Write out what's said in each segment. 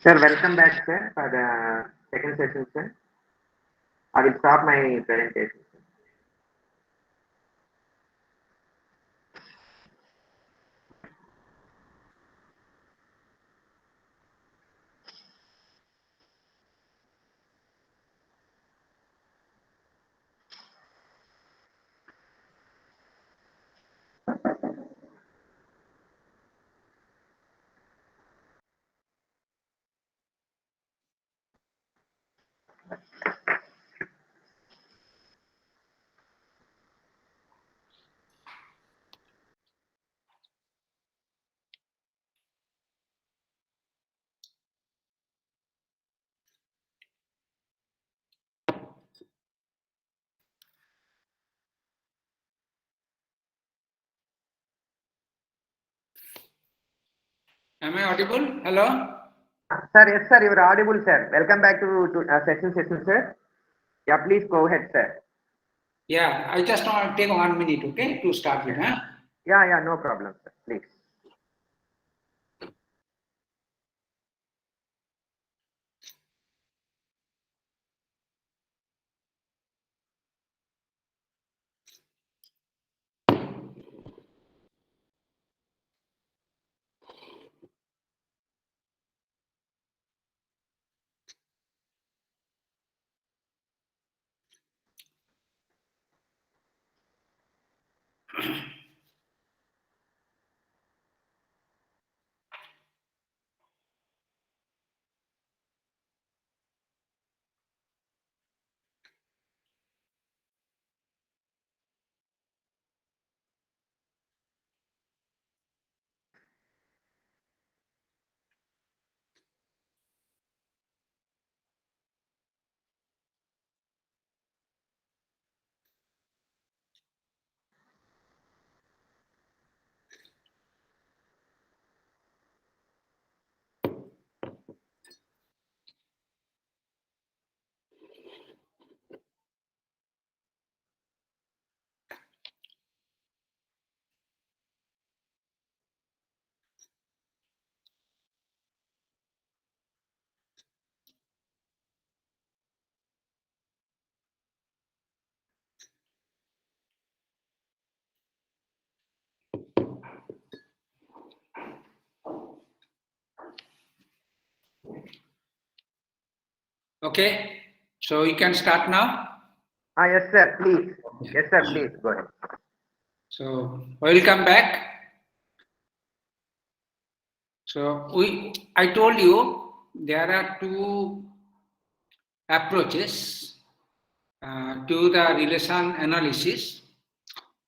Sir, welcome back, sir, for the second session, sir. I will stop my presentation. Am I audible? Hello? Sir, yes, sir, you are audible, sir. Welcome back to session, sir. Yeah, please go ahead, sir. Yeah, I just want to take 1 minute, okay, to start with. Huh? Yeah, no problem, sir. Please. Okay, so you can start now. Yes, sir, please. Yes, sir, please go ahead. So, welcome back. So, I told you there are two approaches to the relation analysis.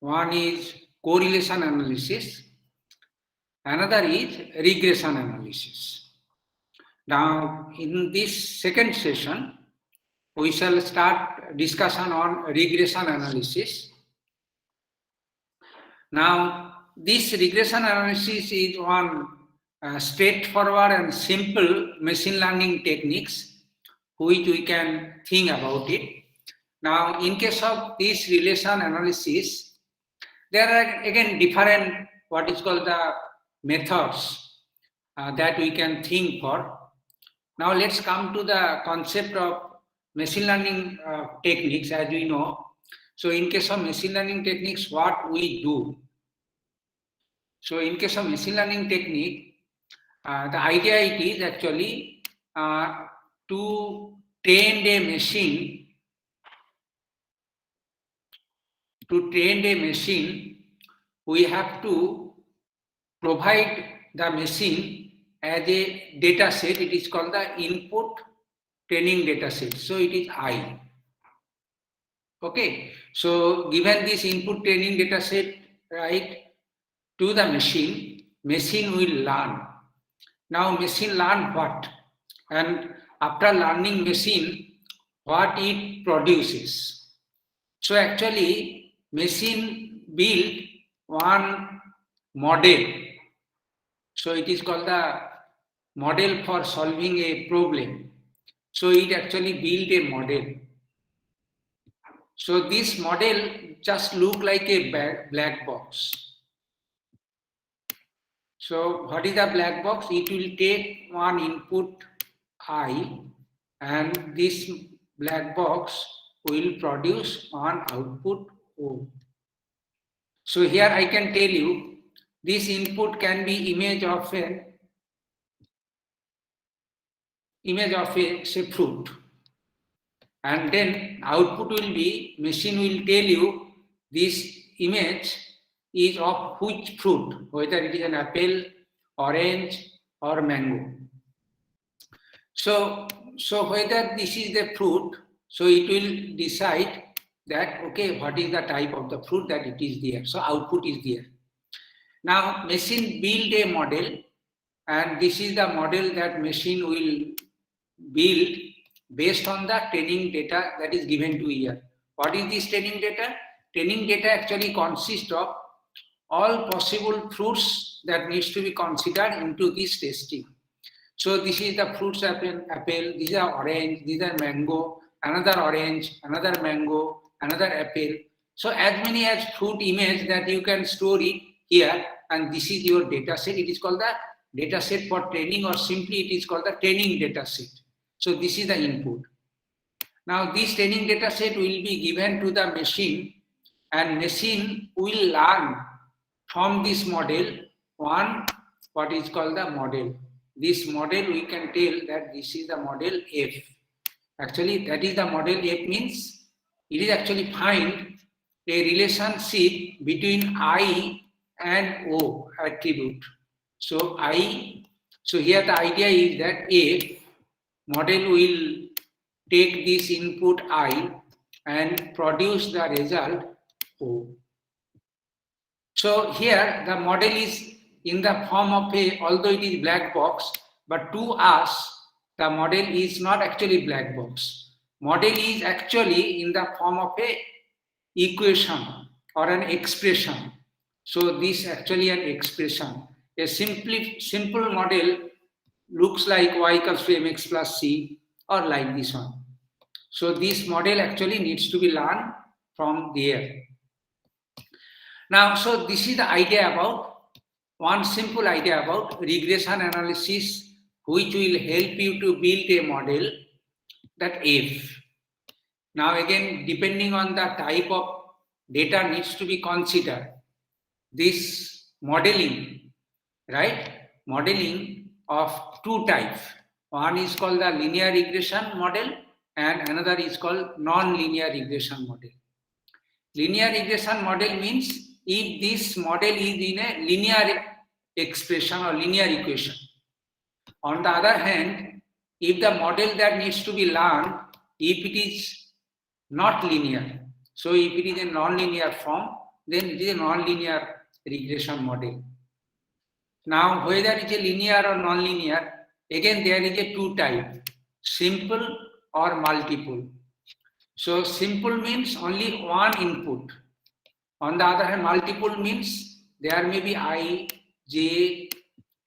One is correlation analysis, another is regression analysis. Now, in this second session, we shall start discussion on regression analysis. Now, this regression analysis is one straightforward and simple machine learning techniques which we can think about it. Now, in case of this relation analysis, there are again different what is called the methods that we can think for. Now, let's come to the concept of machine learning techniques as we know. So, in case of machine learning techniques, what we do? So, in case of machine learning technique, the idea it is actually to train a machine. To train a machine, we have to provide the machine as a data set. It is called the input training data set. So, it is I. Okay. So, given this input training data set, right, to the machine will learn. Now, machine learn what? And after learning machine, what it produces. So, actually, machine build one model. So, it is called the model for solving a problem. So, it actually build a model. So, this model just look like a black box. So, what is the black box? It will take one input I, and this black box will produce one output O. So here I can tell you this input can be image of a say fruit, and then output will be machine will tell you this image is of which fruit, whether it is an apple, orange, or mango. So whether this is the fruit, so it will decide that okay, what is the type of the fruit that it is there. So output is there. Now machine build a model, and this is the model that machine will build based on the training data that is given to here. What is this training data? Training data actually consists of all possible fruits that needs to be considered into this testing. So this is the fruits apple, these are orange, these are mango, another orange, another mango, another apple. So as many as fruit image that you can store it here, and this is your data set. It is called the data set for training, or simply it is called the training data set. So this is the input. Now this training data set will be given to the machine, and machine will learn from this model what is called the model. This model we can tell that this is the model F. Actually that is the model F, means it is actually find a relationship between I and O attribute. So here the idea is that F model will take this input I and produce the result O. So here the model is in the form of a, although it is black box, but to us the model is not actually black box. Model is actually in the form of a equation or an expression. So this actually an expression. A simple model looks like y equals to mx plus c, or like this one. So this model actually needs to be learned from there. Now, so this is the idea about, one simple idea about regression analysis, which will help you to build a model that F. Now again, depending on the type of data needs to be considered, this modeling, right? Modeling of two types. One is called the linear regression model, and another is called non-linear regression model. Linear regression model means if this model is in a linear expression or linear equation. On the other hand, if the model that needs to be learned, if it is not linear, so if it is a non-linear form, then it is a non-linear regression model. Now, whether it is a linear or non-linear, again there is a two type, simple or multiple. So simple means only one input. On the other hand, multiple means there may be I, J,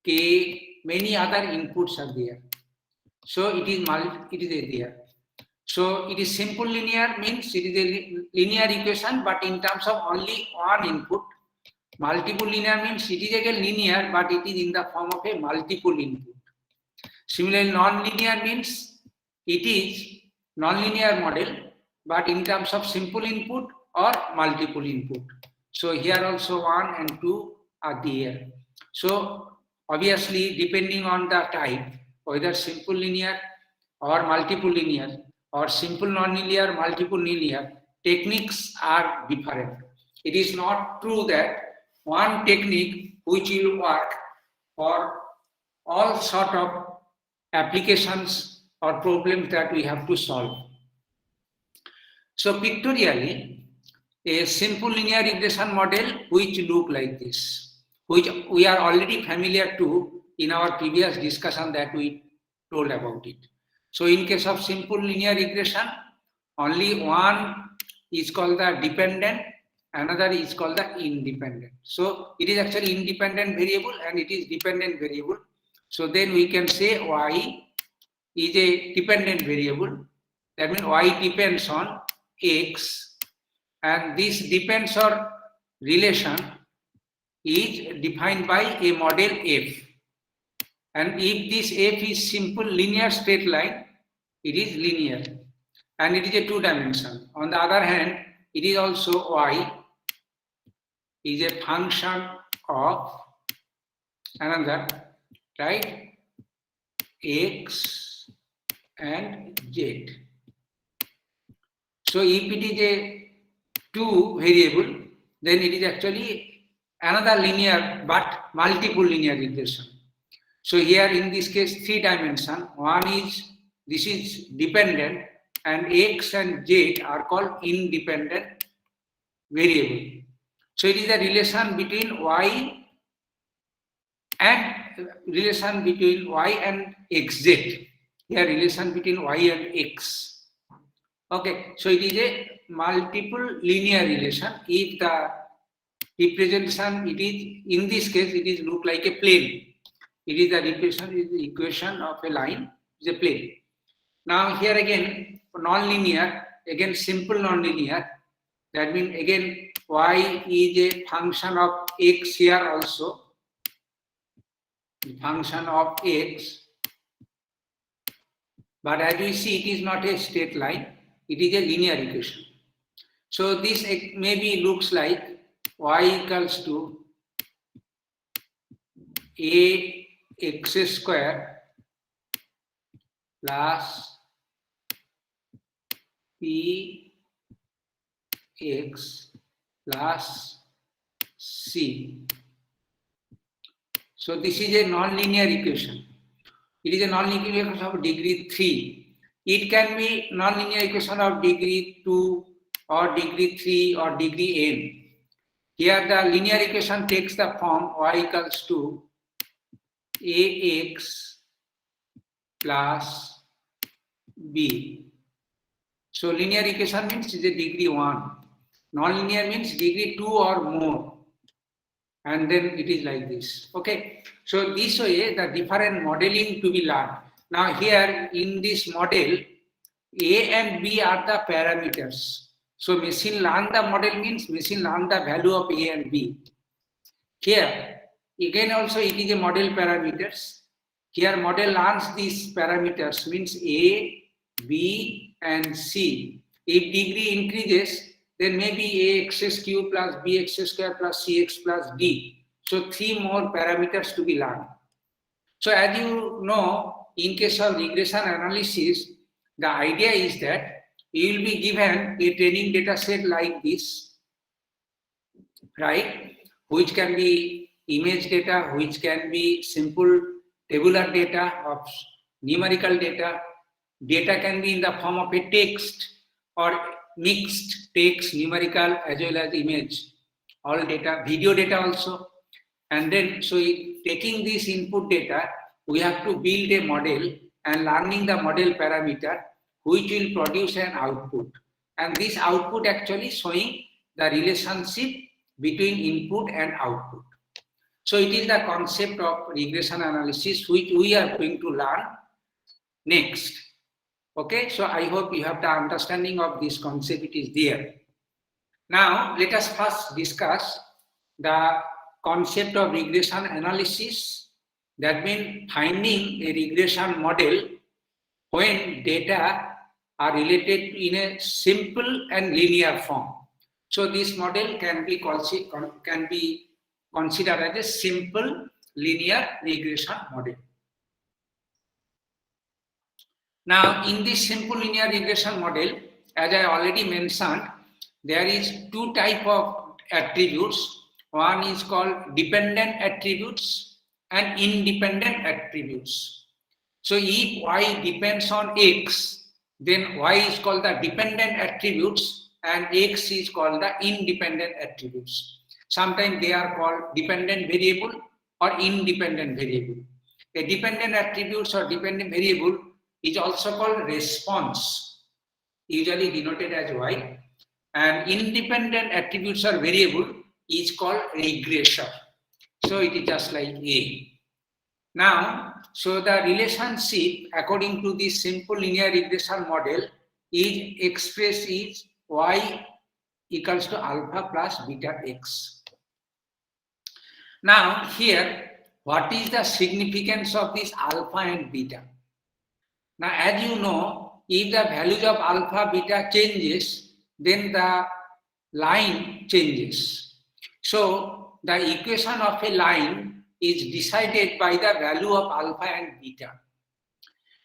K, many other inputs are there. So it is there. So it is simple linear means it is a linear equation, but in terms of only one input. Multiple linear means it is again linear, but it is in the form of a multiple input. Similarly, non-linear means it is non-linear model, but in terms of simple input or multiple input. So here also 1 and 2 are there. So obviously, depending on the type, whether simple linear or multiple linear or simple non-linear, multiple linear, techniques are different. It is not true that one technique which will work for all sort of applications or problems that we have to solve. So pictorially, a simple linear regression model which look like this, which we are already familiar to in our previous discussion that we told about it. So in case of simple linear regression, only one is called the dependent, another is called the independent. So it is actually independent variable and it is dependent variable. So then we can say y is a dependent variable. That means y depends on x, and this depends on relation is defined by a model F. And if this f is simple linear straight line, it is linear and it is a 2-dimension. On the other hand, it is also y is a function of another, right, x and z. So if it is a 2 variable, then it is actually another linear but multiple linear regression. So here in this case 3 dimension, one is, this is dependent, and x and z are called independent variable. So it is a relation between y and xz. Here relation between y and x. Okay, so it is a multiple linear relation. If the representation, it is, in this case, it is look like a plane. It is the representation, is the equation of a line, is a plane. Now here again, non-linear, again simple non-linear. That means again y is a function of x here also. Function of x. But as we see, it is not a straight line. It is a linear equation. So this maybe looks like y equals to ax square plus px plus c. So this is a non-linear equation. It is a non-linear equation of degree 3. It can be non-linear equation of degree 2 or degree 3 or degree n. Here the linear equation takes the form y equals to ax plus b. So linear equation means is a degree 1. Non-linear means degree 2 or more. And then it is like this. Okay. So this way the different modeling to be learned. Now here in this model, A and B are the parameters. So machine learn the model means machine learn the value of A and B. Here again also it is a model parameters. Here model learns these parameters means A, B and C. If degree increases, then maybe ax cube plus bx square plus cx plus d. So 3 more parameters to be learned. So as you know, in case of regression analysis, the idea is that you will be given a training data set like this, right? Which can be image data, which can be simple tabular data of numerical data. Data can be in the form of a text or mixed text, numerical as well as image, all data, video data also. And then, so taking this input data, we have to build a model and learning the model parameter, which will produce an output. And this output actually showing the relationship between input and output. So it is the concept of regression analysis, which we are going to learn next. Okay, so I hope you have the understanding of this concept, it is there. Now, let us first discuss the concept of regression analysis. That means finding a regression model when data are related in a simple and linear form. So this model can be considered as a simple linear regression model. Now, in this simple linear regression model, as I already mentioned, there is 2 types of attributes. One is called dependent attributes and independent attributes. So if y depends on x, then y is called the dependent attributes and x is called the independent attributes. Sometimes they are called dependent variable or independent variable. A dependent attributes or dependent variable is also called response, usually denoted as y, and independent attributes or variable is called regressor. So it is just like A. Now, so the relationship according to this simple linear regression model is expressed is y equals to alpha plus beta x. Now here what is the significance of this alpha and beta. Now, as you know, if the values of alpha, beta changes, then the line changes. So, the equation of a line is decided by the value of alpha and beta.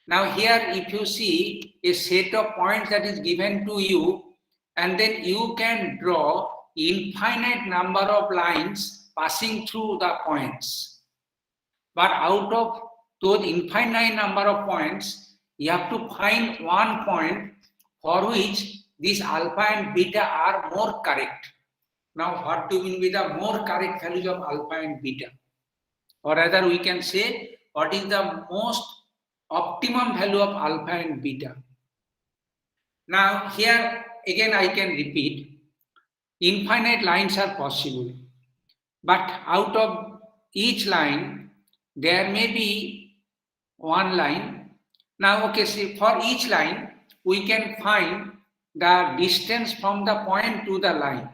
Now, here if you see a set of points that is given to you, and then you can draw infinite number of lines passing through the points. But out of those infinite number of points, you have to find one point for which these alpha and beta are more correct. Now, what do you mean with the more correct values of alpha and beta? Or rather, we can say what is the most optimum value of alpha and beta. Now, here again I can repeat, infinite lines are possible, but out of each line, there may be one line. Now, okay, see, for each line, we can find the distance from the point to the line.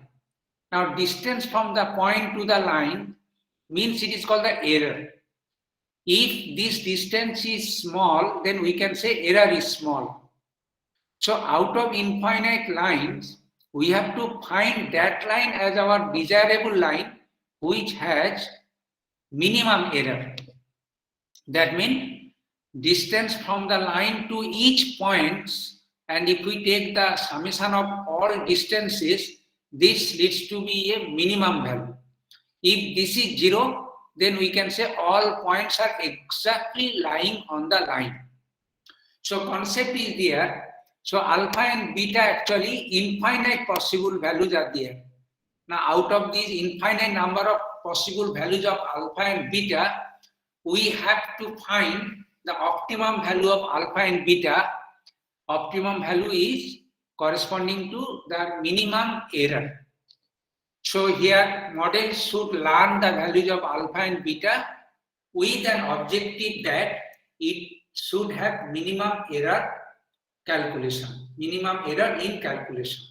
Now, distance from the point to the line means it is called the error. If this distance is small, then we can say error is small. So, out of infinite lines, we have to find that line as our desirable line which has minimum error. That means distance from the line to each point, and if we take the summation of all distances, this leads to be a minimum value. If this is 0, then we can say all points are exactly lying on the line. So concept is there. So alpha and beta, actually infinite possible values are there. Now out of these infinite number of possible values of alpha and beta, we have to find the optimum value of alpha and beta. Optimum value is corresponding to the minimum error. So here model should learn the values of alpha and beta with an objective that it should have minimum error calculation, minimum error in calculation.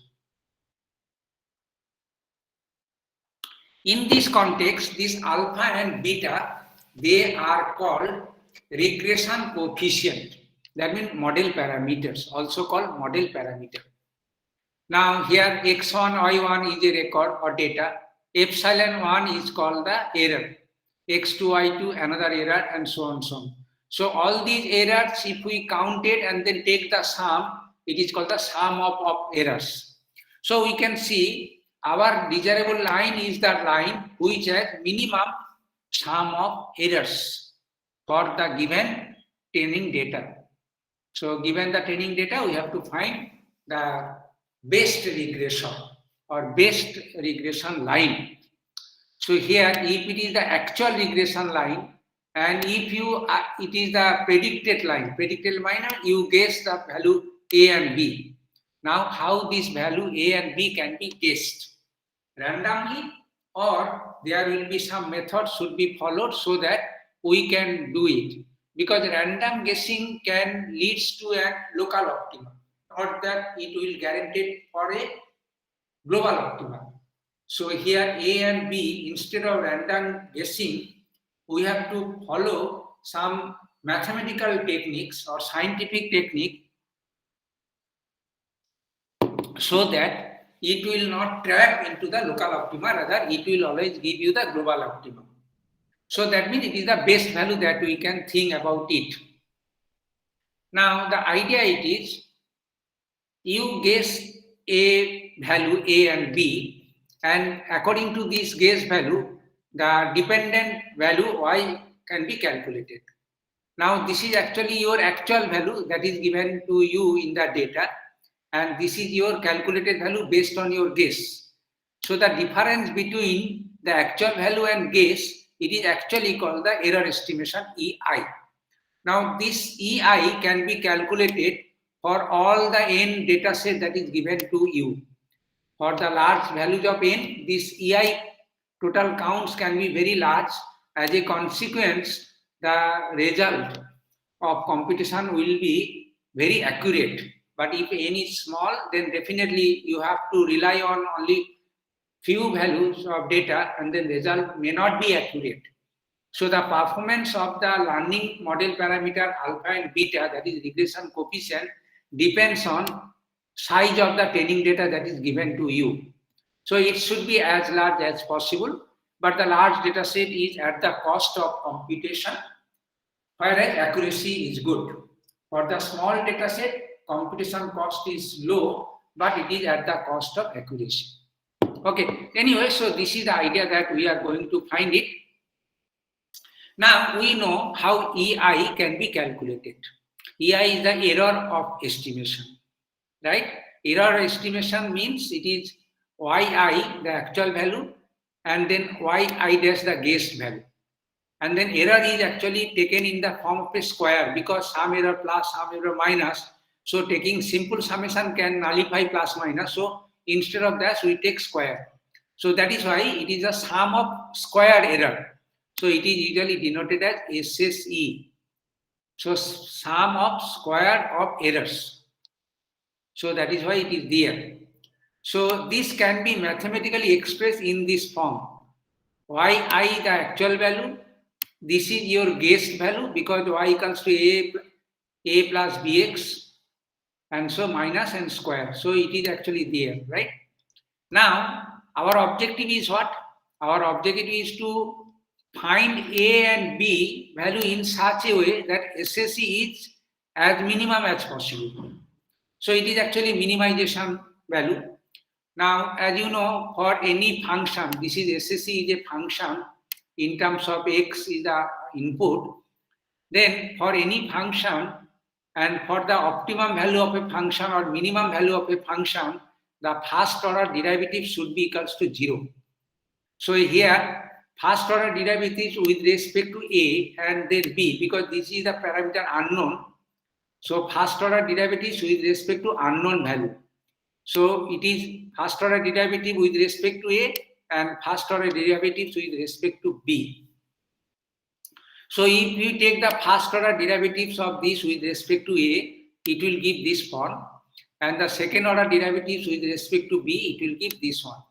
In this context, this alpha and beta, they are called regression coefficient. That means model parameters, also called model parameter. Now here x1, y1 is a record or data, epsilon 1 is called the error, x2, y2 another error, and so on, so on. So all these errors, if we count it and then take the sum, it is called the sum of errors. So we can see our desirable line is that line which has minimum sum of errors for the given training data. So given the training data, we have to find the best regression or best regression line. So here, if it is the actual regression line, and if you it is the predicted line, you guess the value A and B. Now, how this value A and B can be guessed? Randomly, or there will be some method should be followed so that we can do it. Because random guessing can lead to a local optimum, not that it will guarantee for a global optimum. So here A and B, instead of random guessing, we have to follow some mathematical techniques or scientific technique so that it will not trap into the local optima, rather it will always give you the global optimum. So that means it is the best value that we can think about it. Now the idea it is, you guess a value A and B, and according to this guess value, the dependent value Y can be calculated. Now this is actually your actual value that is given to you in the data, and this is your calculated value based on your guess. So the difference between the actual value and guess, it is actually called the error estimation, EI. Now this EI can be calculated for all the n data set that is given to you. For the large values of n, this EI total counts can be very large. As a consequence, the result of computation will be very accurate. But if n is small, then definitely you have to rely on only few values of data, and then result may not be accurate. So the performance of the learning model parameter alpha and beta, that is regression coefficient, depends on size of the training data that is given to you. So it should be as large as possible, but the large data set is at the cost of computation, whereas accuracy is good. For the small data set, computation cost is low, but it is at the cost of accuracy. Okay, anyway, so this is the idea that we are going to find it. Now we know how EI can be calculated. EI is the error of estimation, right? Error estimation means it is YI, the actual value, and then YI dash the guessed value. And then error is actually taken in the form of a square, because some error plus, some error minus. So taking simple summation can nullify plus minus. So instead of that, we take square. So that is why it is a sum of squared error. So it is usually denoted as SSE. So sum of square of errors. So that is why it is there. So this can be mathematically expressed in this form. YI the actual value. This is your guessed value, because y equals to a plus bx, and so minus and square. So it is actually there, right? Now our objective is what? Our objective is to find A and B value in such a way that SSE is as minimum as possible. So it is actually minimization value. Now, as you know, for any function, this is SSE is a function in terms of x is the input. Then for any function, and for the optimum value of a function or minimum value of a function, the first order derivative should be equals to 0. So here, first order derivatives with respect to A and then B, because this is the parameter unknown. So first order derivatives with respect to unknown value. So it is first order derivative with respect to A and first order derivatives with respect to B. So if we take the first order derivatives of this with respect to A, it will give this form, and the second order derivatives with respect to B, it will give this one.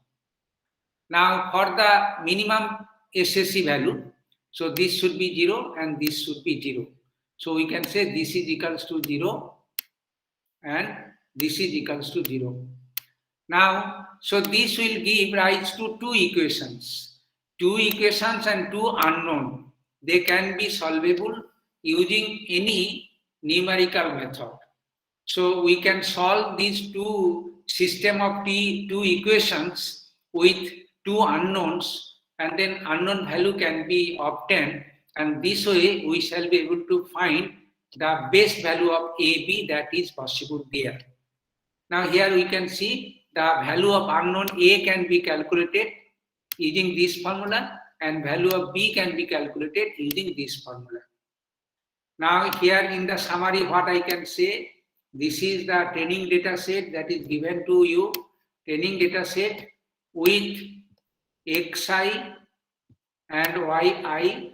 Now for the minimum SSE value, so this should be 0 and this should be 0. So we can say this is equals to 0 and this is equals to 0. Now, so this will give rise to two equations. Two equations and two unknown. They can be solvable using any numerical method. So we can solve these two system of two equations with two unknowns, and then unknown value can be obtained, and this way we shall be able to find the best value of AB that is possible there. Now here we can see the value of unknown A can be calculated using this formula, and value of B can be calculated using this formula. Now here in the summary, what I can say, this is the training data set that is given to you, training data set with xi and yi,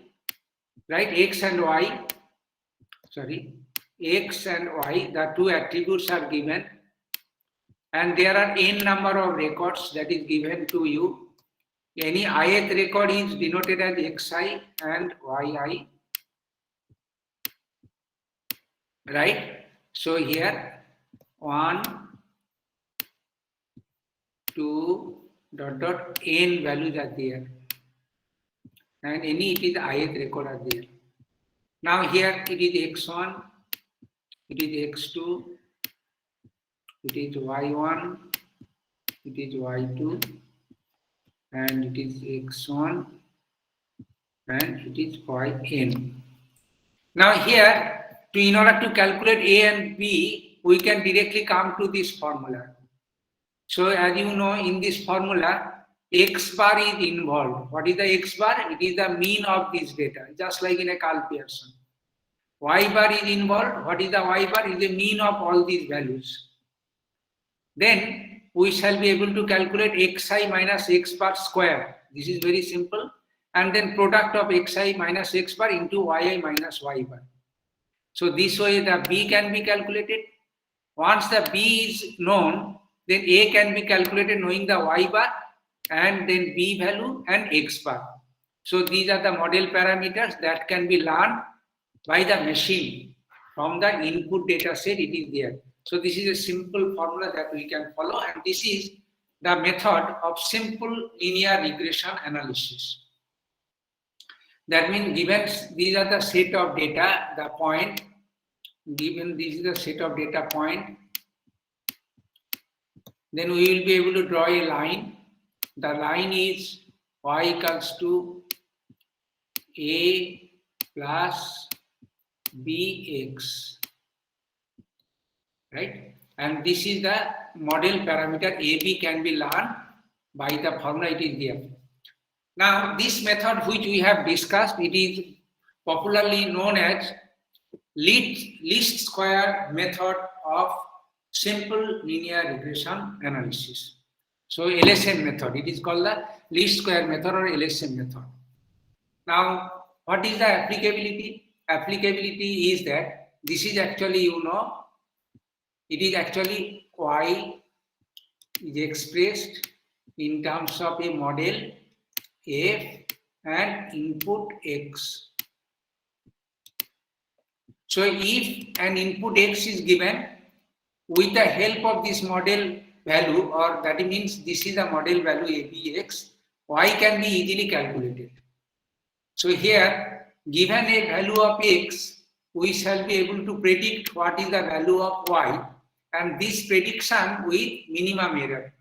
right? X and y, the two attributes are given, and there are n number of records that is given to you. Any ith record is denoted as xi and yi, right? So here 1, 2, ... n values are there, and any it is ith record are there. Now here it is x1, it is x2, it is y1, it is y2, and it is x1, and it is yn. Now here, in order to calculate A and B, we can directly come to this formula. So as you know, in this formula, x bar is involved. What is the x bar? It is the mean of this data, just like in a Karl Pearson. Y bar is involved. What is the y bar? It is the mean of all these values. Then we shall be able to calculate xi minus x bar square. This is very simple. And then product of xi minus x bar into yi minus y bar. So this way the B can be calculated. Once the B is known, then A can be calculated knowing the y bar and then B value and x bar. So these are the model parameters that can be learned by the machine from the input data set. It is there. So this is a simple formula that we can follow, and this is the method of simple linear regression analysis. That means given these are the set of data, the point, given this is the set of data point, then we will be able to draw a line. The line is y equals to a plus bx, right? And this is the model parameter AB can be learned by the formula, it is there. Now this method which we have discussed, it is popularly known as least square method of simple linear regression analysis. So LSM method, it is called the least square method or LSM method. Now what is the applicability? Applicability is that this is actually, you know, it is actually y is expressed in terms of a model f and input x. So if an input x is given, with the help of this model value, or that means this is the model value abx, y can be easily calculated. So here, given a value of x, we shall be able to predict what is the value of y, and this prediction with minimum error.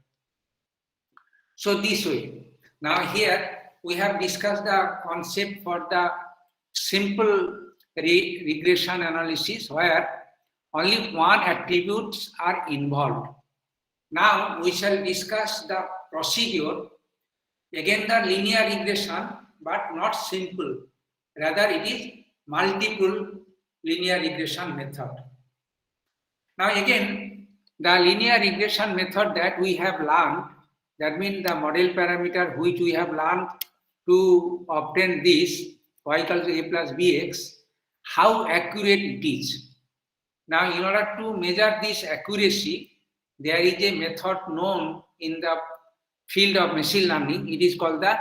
So this way. Now here we have discussed the concept for the simple regression analysis where only one attributes are involved. Now we shall discuss the procedure. Again the linear regression, but not simple. Rather it is multiple linear regression method. Now again, the linear regression method that we have learned, that means the model parameter which we have learned to obtain this y equals to a plus bx, how accurate it is. Now in order to measure this accuracy, there is a method known in the field of machine learning. It is called the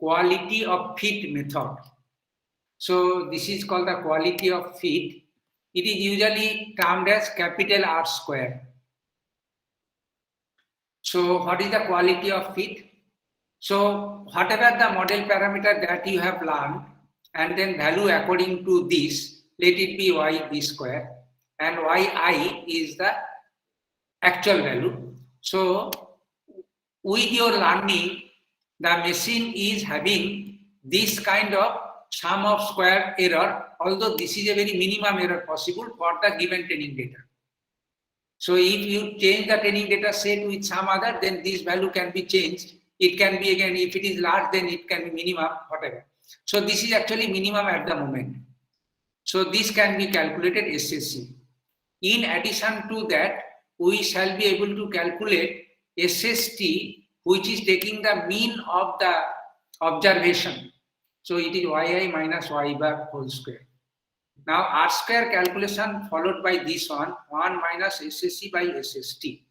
quality of fit method. So this is called the quality of fit. It is usually termed as capital R square. So what is the quality of fit? So whatever the model parameter that you have learned, and then value according to this, let it be y b square, and yi is the actual value. So with your learning, the machine is having this kind of sum of square error, although this is a very minimum error possible for the given training data. So if you change the training data set with some other, then this value can be changed. It can be again, if it is large, then it can be minimum, whatever. So this is actually minimum at the moment. So this can be calculated SSC. In addition to that, we shall be able to calculate SST, which is taking the mean of the observation. So it is yi minus y bar whole square. Now R square calculation followed by this one, 1 minus SSC by SST.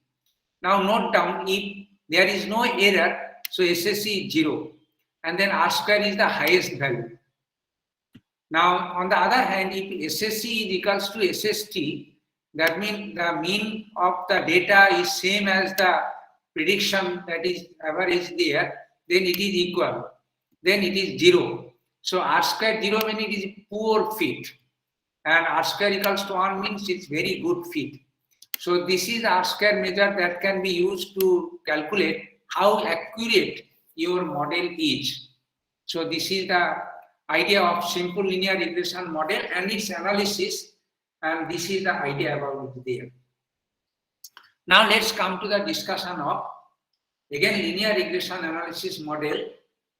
Now note down, if there is no error, so SSC is 0, and then R square is the highest value. Now on the other hand, if SSC is equals to SST, that means the mean of the data is same as the prediction that is average there, then it is equal, then it is 0. So R square 0 means it is poor fit, and R square equals to 1 means it's very good fit. So this is R square measure that can be used to calculate how accurate your model is. So this is the idea of simple linear regression model and its analysis, and this is the idea about it there. Now let's come to the discussion of again linear regression analysis model,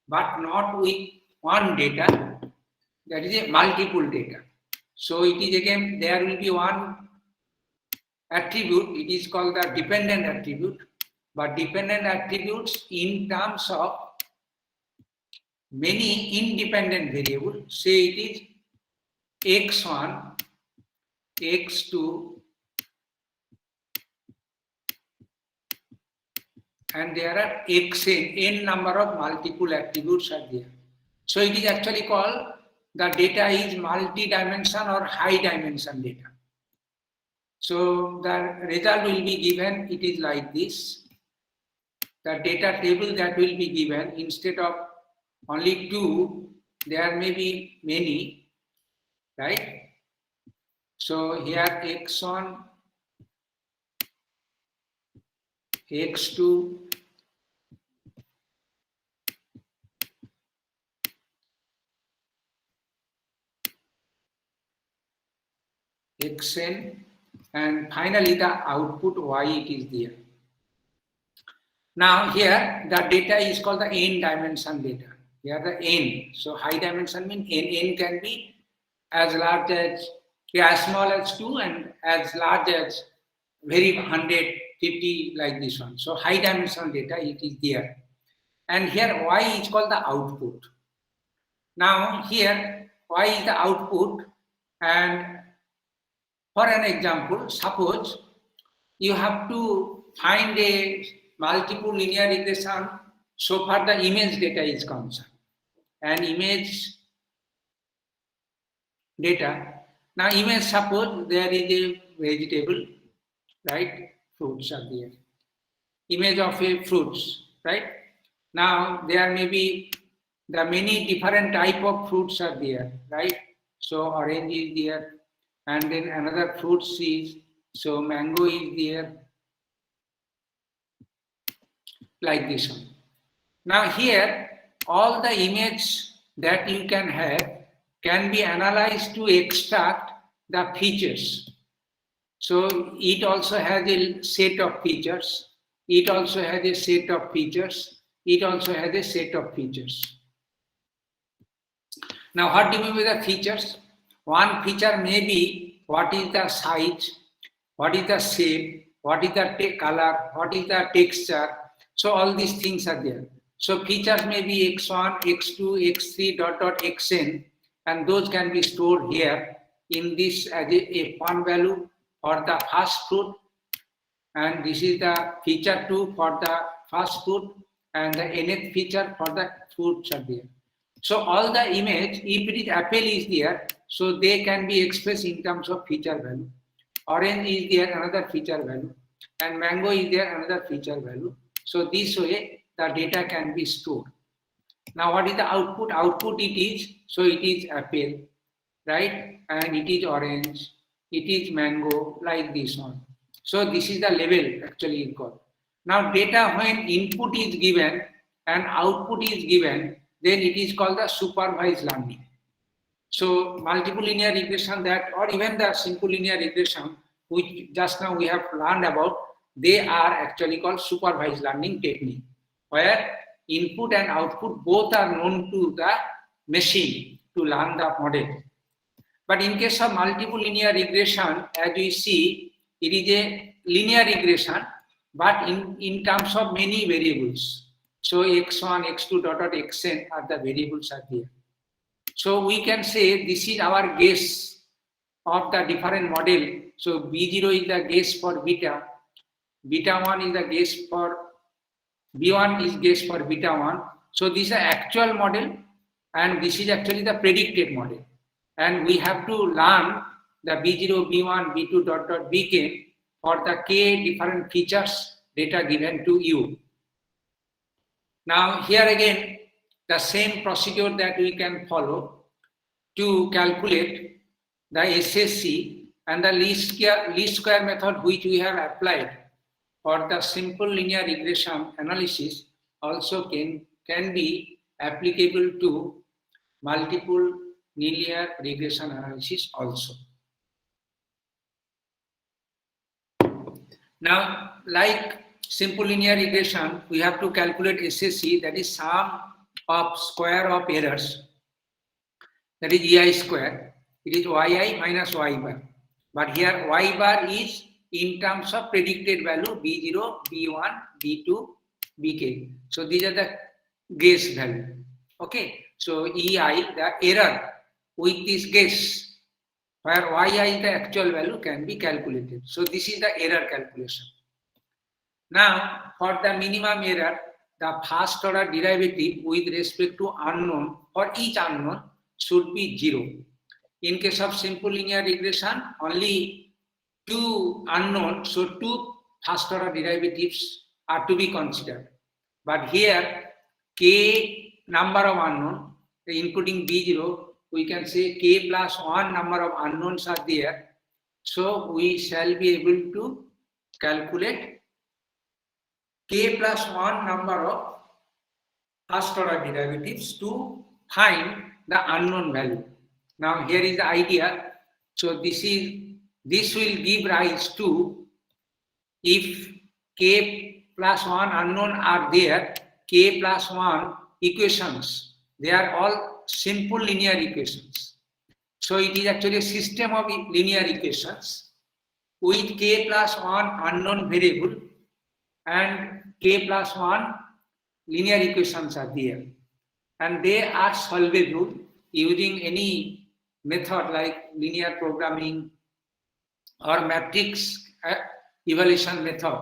but not with one data, that is a multiple data. So it is again, there will be one attribute, it is called the dependent attribute, but dependent attributes in terms of many independent variables. Say it is x1, x2, and there are xn, n number of multiple attributes are there. So it is actually called, the data is multi-dimension or high dimension data. So the result will be given, it is like this. The data table that will be given, instead of only 2, there may be many, right? So here x1, x2, xn, and finally the output y, it is there. Now here the data is called the n dimension data. Here the n. So high dimension means n can be as large as, as small as 2 and as large as very 150, like this one. So high dimension data, it is there. And here y is called the output. Now here y is the output, and for an example, suppose you have to find a multiple linear regression so far the image data is concerned. And image data, now image, suppose there is a vegetable, right? Fruits are there. Image of a fruits, right? Now there may be the many different type of fruits are there, right? So orange is there, and then another fruits is, so mango is there, like this one. Now here all the image that you can have can be analyzed to extract the features. So it also has a set of features. It also has a set of features. It also has a set of features. Now what do you mean by the features? One feature may be what is the size, what is the shape, what is the color, what is the texture. So all these things are there. So features may be x1, x2, x3, xn, and those can be stored here in this as a F1 value for the first fruit, and this is the feature 2 for the first fruit, and the nth feature for the fruits are there. So all the image, if it is apple is there, so they can be expressed in terms of feature value. Orange is there, another feature value, and mango is there, another feature value. So this way the data can be stored. Now what is the output? Output it is, so it is apple, right? And it is orange, it is mango, like this one. So this is the level actually is called. Now data, when input is given and output is given, then it is called the supervised learning. So multiple linear regression, that, or even the simple linear regression, which just now we have learned about, they are actually called supervised learning technique, where input and output both are known to the machine to learn the model. But in case of multiple linear regression, as we see, it is a linear regression, but in terms of many variables. So x1, x2, xn are the variables are there. So we can say this is our guess of the different model. So B0 is the guess for beta, beta 1 is the guess for, B1 is guess for beta 1. So this is the actual model, and this is actually the predicted model. And we have to learn the B0, B1, B2, bk for the k different features data given to you. Now here again, the same procedure that we can follow to calculate the SSC and the least square method which we have applied for the simple linear regression analysis also can be applicable to multiple linear regression analysis also. Now, like simple linear regression, we have to calculate SSC, that is sum of square of errors, that is EI square. It is YI minus Y bar. But here Y bar is in terms of predicted value B0, B1, B2, Bk. So these are the guess value. Okay. So EI, the error with this guess, where yi is the actual value, can be calculated. So this is the error calculation. Now for the minimum error, the first order derivative with respect to unknown for each unknown should be 0. In case of simple linear regression, only two unknowns, so two first order derivatives are to be considered. But here, k number of unknown, including b0, we can say k plus 1 number of unknowns are there. So we shall be able to calculate k plus 1 number of first order derivatives to find the unknown value. Now here is the idea. So this will give rise to, if k plus 1 unknown are there, k plus 1 equations, they are all simple linear equations. So it is actually a system of linear equations with k plus 1 unknown variable and k plus 1 linear equations are there, and they are solvable using any method like linear programming or matrix evaluation method,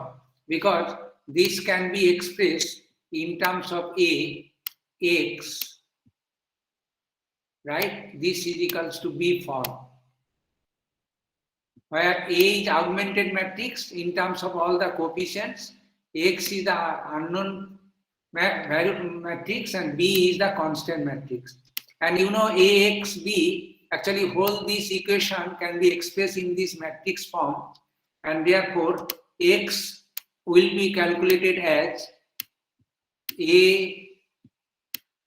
because this can be expressed in terms of a x, right? This is equals to b form, where a is augmented matrix in terms of all the coefficients, x is the unknown variable matrix, and b is the constant matrix. And you know ax b, actually whole this equation can be expressed in this matrix form, and therefore x will be calculated as a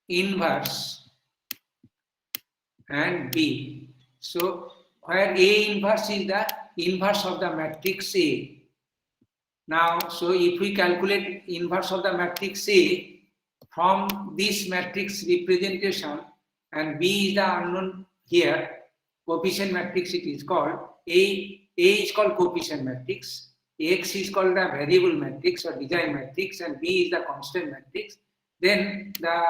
inverse and b. So where a inverse is the inverse of the matrix A. Now, so if we calculate inverse of the matrix A from this matrix representation, and B is the unknown here, coefficient matrix it is called, A is called coefficient matrix, X is called the variable matrix or design matrix, and B is the constant matrix, then the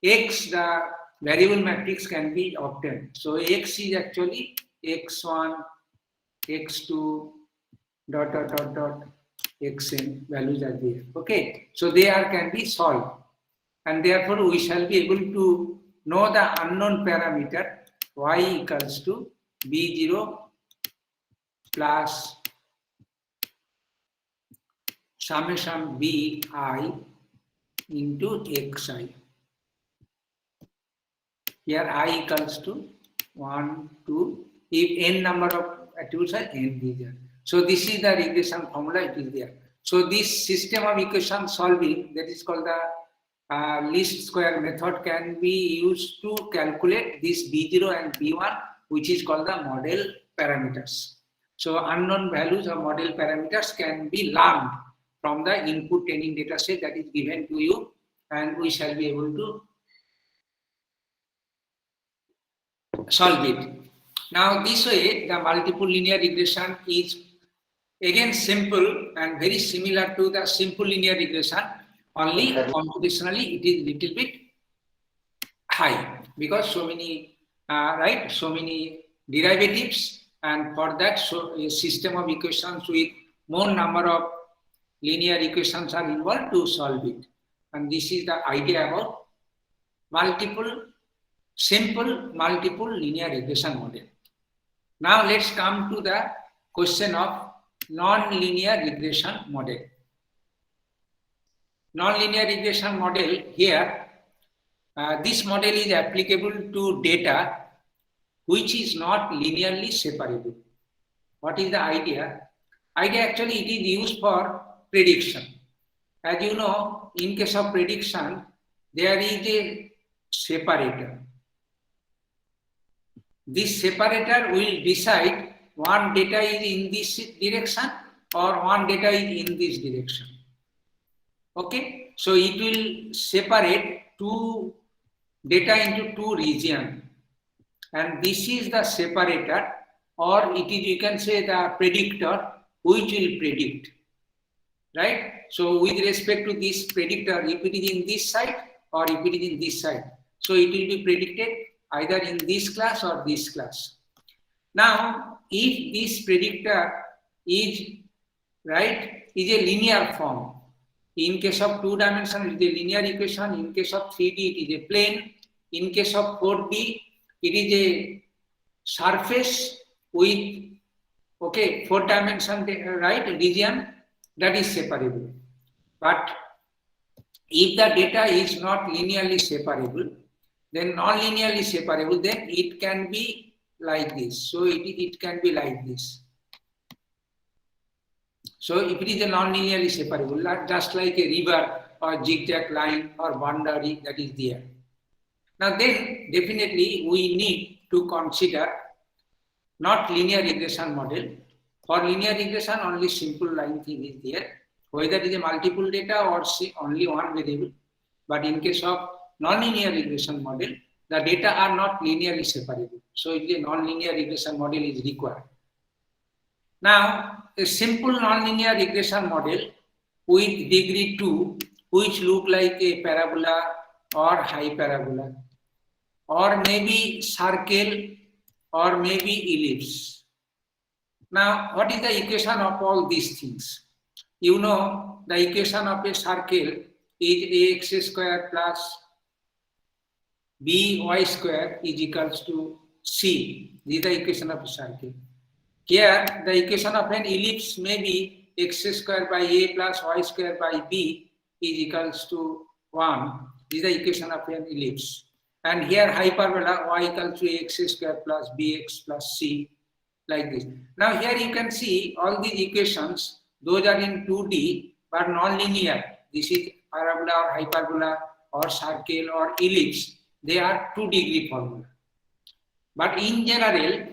X, the variable matrix can be obtained. So X is actually x1, x2, ... xn values are there. Okay, so they can be solved, and therefore we shall be able to know the unknown parameter y equals to b0 plus summation bi into xi. Here I equals to 1, 2, if n number of attributes are n these are. So this is the regression formula, it is there. So this system of equation solving, that is called the least square method, can be used to calculate this b0 and b1, which is called the model parameters. So unknown values or model parameters can be learned from the input training data set that is given to you, and we shall be able to solve it. Now this way, the multiple linear regression is again simple and very similar to the simple linear regression, only computationally it is little bit high, because so many so many derivatives, and for that so a system of equations with more number of linear equations are involved to solve it. And this is the idea about simple multiple linear regression model. Now let's come to the question of non-linear regression model. Non-linear regression model here, this model is applicable to data which is not linearly separable. What is the idea? Idea actually it is used for prediction. As you know, in case of prediction, there is a separator. This separator will decide one data is in this direction or one data is in this direction. Okay, so it will separate two data into two regions, and this is the separator, or it is, you can say, the predictor which will predict, right? So with respect to this predictor, if it is in this side or if it is in this side, so it will be predicted either in this class or this class. Now, if this predictor is a linear form, in case of 2 dimension it is a linear equation, in case of 3D it is a plane, In case of 4D, it is a surface with, okay, 4-dimension, right, region that is separable. But if the data is not linearly separable, then non-linearly separable, then it can be like this. So it can be like this. So if it is a non-linearly separable, just like a river or zigzag line or boundary that is there. Now then, definitely we need to consider not linear regression model. For linear regression, only simple line thing is there, whether it is a multiple data or only one variable. But in case of non-linear regression model, the data are not linearly separable. So it is a non-linear regression model is required. Now, a simple non-linear regression model with degree 2, which look like a parabola or hyperbola, or maybe circle, or maybe ellipse. Now, what is the equation of all these things? You know, the equation of a circle is ax square plus by square is equals to c. This is the equation of a circle. Here, the equation of an ellipse may be x square by a plus y square by b is equals to 1. This is the equation of an ellipse. And here hyperbola y equals to x square plus bx plus c, like this. Now here you can see all these equations, those are in 2D but non-linear. This is parabola or hyperbola or circle or ellipse. They are 2-degree formula. But in general,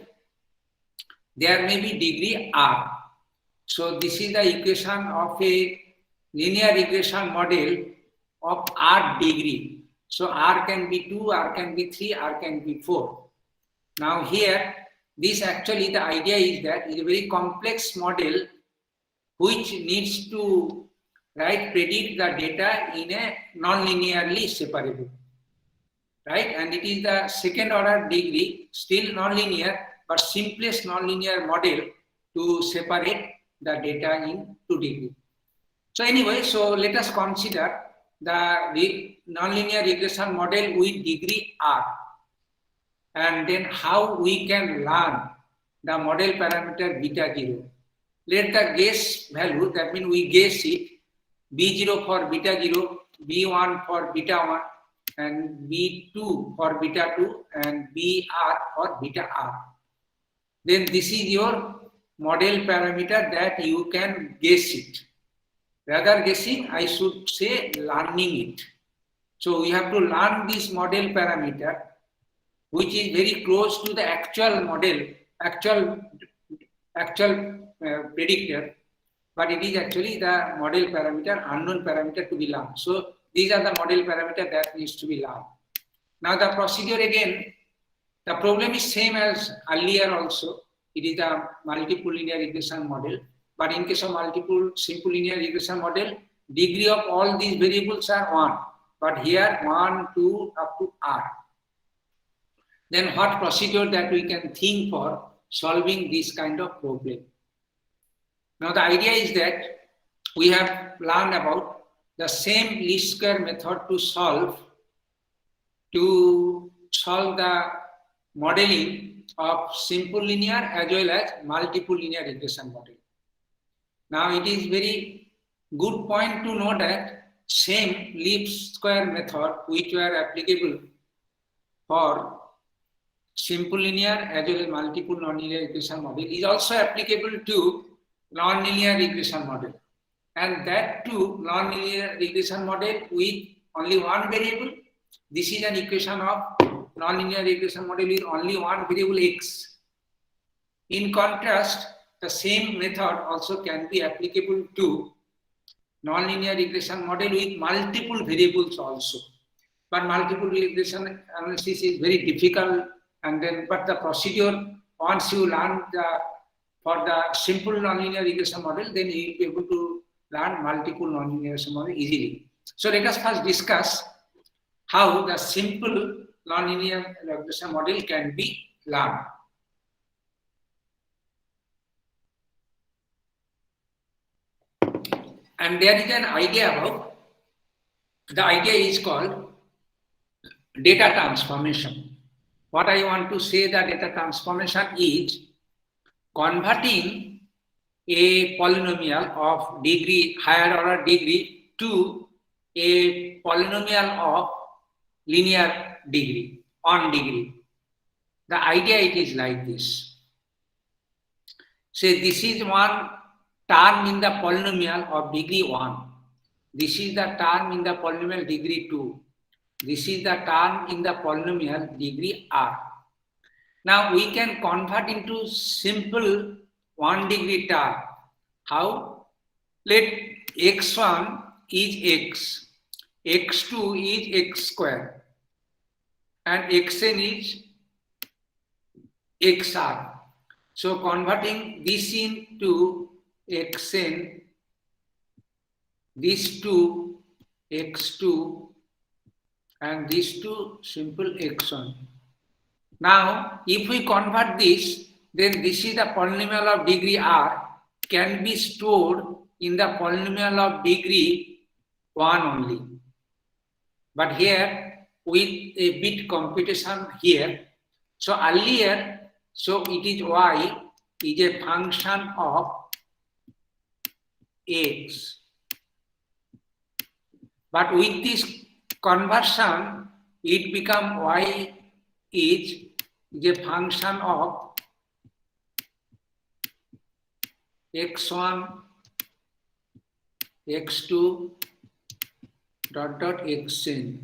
there may be degree r. So this is the equation of a linear regression model of r degree. So r can be 2, r can be 3, r can be 4. Now here, this actually the idea is that it is a very complex model which needs to predict the data in a non-linearly separable. Right? And it is the second order degree, still non-linear, but simplest non-linear model to separate the data in 2 degree. So anyway, so let us consider the nonlinear regression model with degree r, and then how we can learn the model parameter beta 0. Let the guess value, that means we guess it, b0 for beta 0, b1 for beta 1, and b2 for beta 2, and br for beta r. Then this is your model parameter that you can guess it. Rather guessing, I should say learning it. So we have to learn this model parameter, which is very close to the actual model, actual predictor, but it is actually the model parameter, unknown parameter to be learned. So these are the model parameter that needs to be learned. Now the procedure again, the problem is same as earlier also. It is a multiple linear regression model. But in case of multiple simple linear regression model, degree of all these variables are 1. But here 1, 2, up to r. Then what procedure that we can think for solving this kind of problem? Now the idea is that we have learned about the same least square method to solve the modeling of simple linear as well as multiple linear regression model. Now it is very good point to know that same least square method which were applicable for simple linear as well as multiple nonlinear regression model is also applicable to nonlinear regression model. And that too, nonlinear regression model with only one variable. This is an equation of nonlinear regression model with only one variable x. In contrast, the same method also can be applicable to nonlinear regression model with multiple variables also. But multiple regression analysis is very difficult, and then but the procedure, once you learn for the simple nonlinear regression model, then you will be able to learn multiple nonlinear regression model easily. So let us first discuss how the simple nonlinear regression model can be learned. And there is an idea about, the idea is called data transformation. What I want to say that data transformation is converting a polynomial of degree, higher order degree, to a polynomial of linear degree, on degree. The idea it is like this. Say this is one term in the polynomial of degree 1. This is the term in the polynomial degree 2. This is the term in the polynomial degree r. Now we can convert into simple 1 degree term. How? Let x1 is x, x2 is x square, and xn is xr. So converting this into xn, this to x2, and this to simple x1. Now, if we convert this, then this is the polynomial of degree r can be stored in the polynomial of degree 1 only. But here, with a bit computation here, so earlier, so it is y is a function of x. But with this conversion, it becomes y is a function of x1, x2, xn.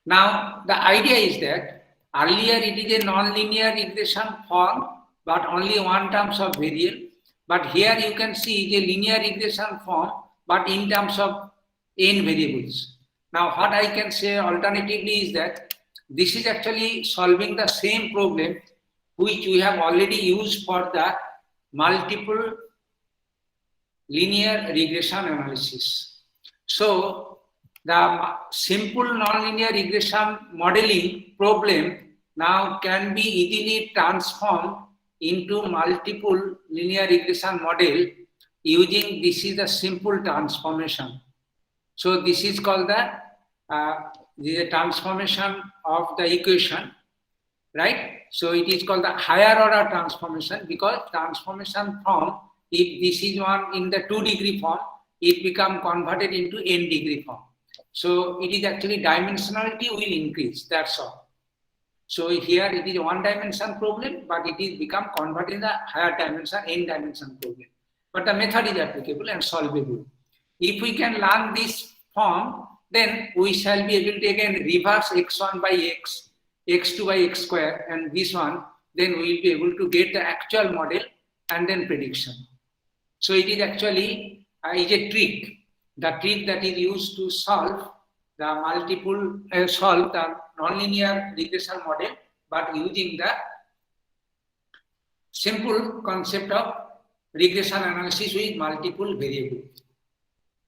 Now, the idea is that earlier it is a non-linear regression form, but only one terms of variable. But here you can see a linear regression form, but in terms of n variables. Now, what I can say alternatively is that this is actually solving the same problem which we have already used for the multiple linear regression analysis. So, the simple nonlinear regression modeling problem now can be easily transformed into multiple linear regression model using this is the simple transformation. So this is called the transformation of the equation, right? So it is called the higher order transformation, because transformation from, if this is one in the 2 degree form, it become converted into n degree form. So it is actually dimensionality will increase, that's all. So here it is a 1 dimension problem, but it is become converted in the higher dimension, n dimension problem. But the method is applicable and solvable. If we can learn this form, then we shall be able to again reverse x1 by x, x2 by x square, and this one, then we will be able to get the actual model and then prediction. So it is actually is a trick. The trick that is used to solve the solve the nonlinear regression model, but using the simple concept of regression analysis with multiple variables.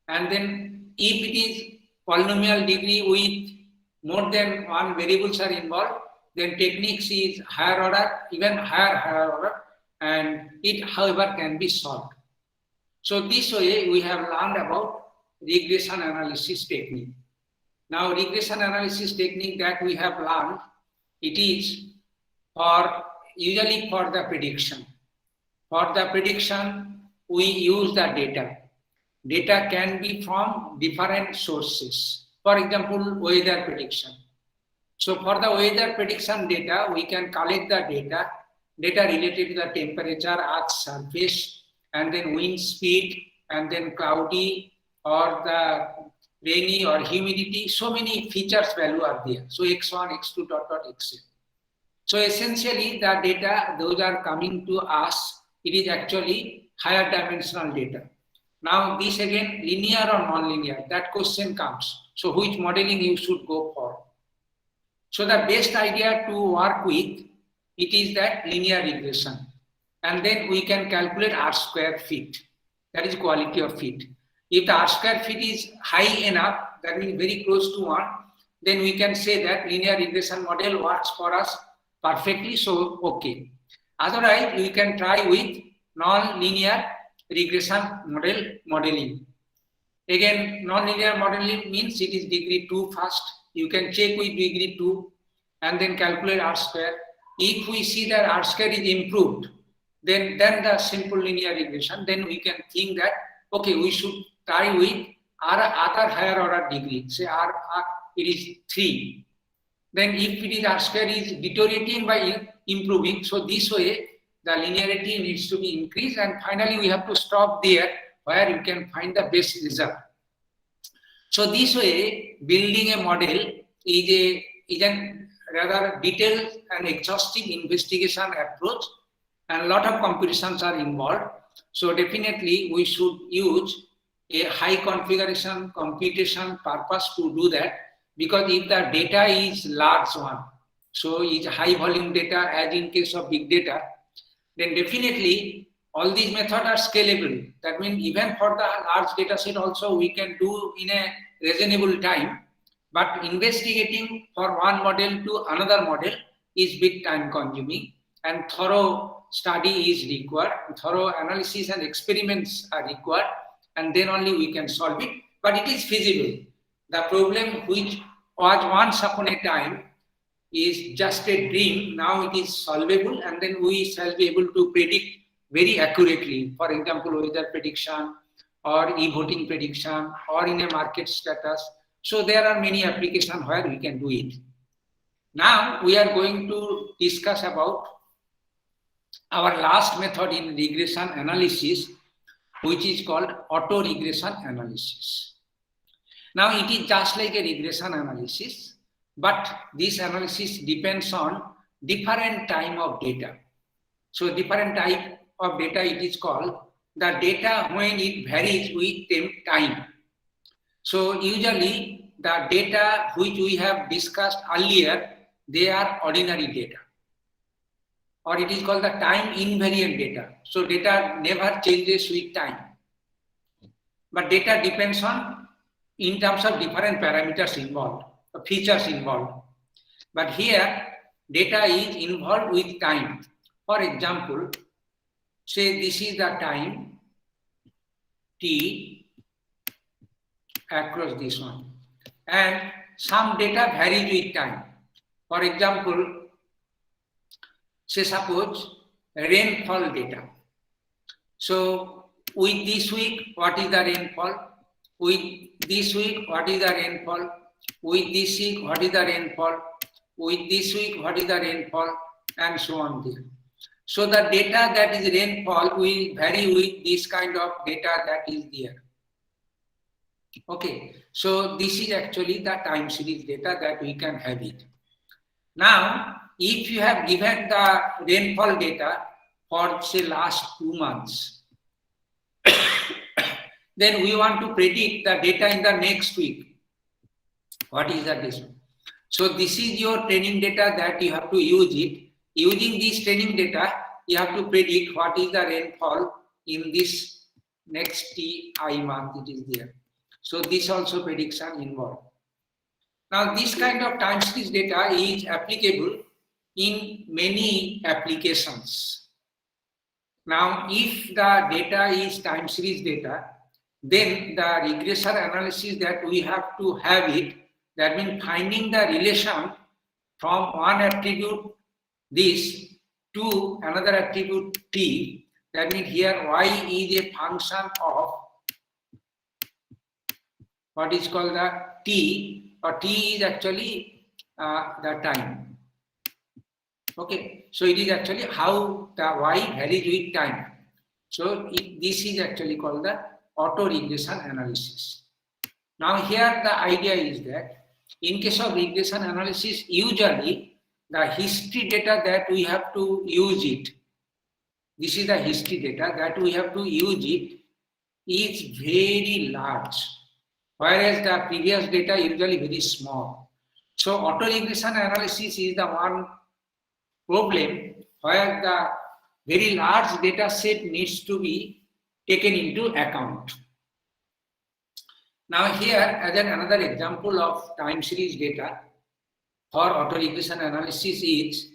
And then if it is polynomial degree with more than 1 variables are involved, then techniques is higher order, even higher order, and it however can be solved. So this way we have learned about regression analysis technique. Now regression analysis technique that we have learned, it is usually for the prediction. For the prediction, we use the data. Data can be from different sources. For example, weather prediction. So for the weather prediction data, we can collect the data related to the temperature, Earth's surface, and then wind speed, and then cloudy or the rainy or humidity. So many features value are there. So x1, x2, xn. So essentially the data, those are coming to us, it is actually higher dimensional data. Now this again, linear or non-linear, that question comes. So which modeling you should go for? So the best idea to work with, it is that linear regression. And then we can calculate R square fit. That is quality of fit. If the R square fit is high enough, that means very close to 1, then we can say that linear regression model works for us perfectly, so okay. Otherwise, we can try with non-linear regression modeling. Again, non-linear modeling means it is degree 2 first, you can check with degree 2 and then calculate R square. If we see that R square is improved, then the simple linear regression, then we can think that, okay, we should try with other higher order degree, say it is 3. Then if it is R square is deteriorating by improving, so this way the linearity needs to be increased, and finally we have to stop there where you can find the best result. So this way, building a model is a rather detailed and exhaustive investigation approach, and a lot of computations are involved. So definitely we should use a high configuration computation purpose to do that, because if the data is large one, so it's high volume data as in case of big data, then definitely all these methods are scalable. That means even for the large data set also we can do in a reasonable time, but investigating for one model to another model is big time consuming, and thorough study is required, thorough analysis and experiments are required, and then only we can solve it, but it is feasible. The problem which was once upon a time is just a dream, now it is solvable, and then we shall be able to predict very accurately, for example, weather prediction or e-voting prediction or in a market status. So there are many applications where we can do it. Now we are going to discuss about our last method in regression analysis, which is called auto-regression analysis. Now it is just like a regression analysis, but this analysis depends on different type of data. So different type of data it is called, the data when it varies with time. So usually the data which we have discussed earlier, they are ordinary data, or it is called the time invariant data. So data never changes with time, but data depends on in terms of different parameters involved, features involved. But here data is involved with time. For example, say this is the time t across this one, and some data varies with time. For example, say suppose rainfall data. So with this week, what is the rainfall? With this week, what is the rainfall? With this week, what is the rainfall? With this week, what is the rainfall? And so on there. So the data that is rainfall will vary with this kind of data that is there. Okay, so this is actually the time series data that we can have it. Now, if you have given the rainfall data for say last 2 months, then we want to predict the data in the next week. What is that? So this is your training data that you have to use it. Using this training data, you have to predict what is the rainfall in this next TI month it is there. So this also prediction involved. Now this kind of time series data is applicable in many applications. Now if the data is time series data, then the regression analysis that we have to have it, that means finding the relation from one attribute this to another attribute t, that means here y is a function of what is called the t, or t is actually the time. Okay, so it is actually how the y varies with time. So this is actually called the auto regression analysis. Now here the idea is that in case of regression analysis, usually the history data that we have to use it, this is the history data that we have to use it, is very large, whereas the previous data is usually very small. So auto regression analysis is the one problem where the very large data set needs to be taken into account. Now here as another example of time series data for auto regression analysis is,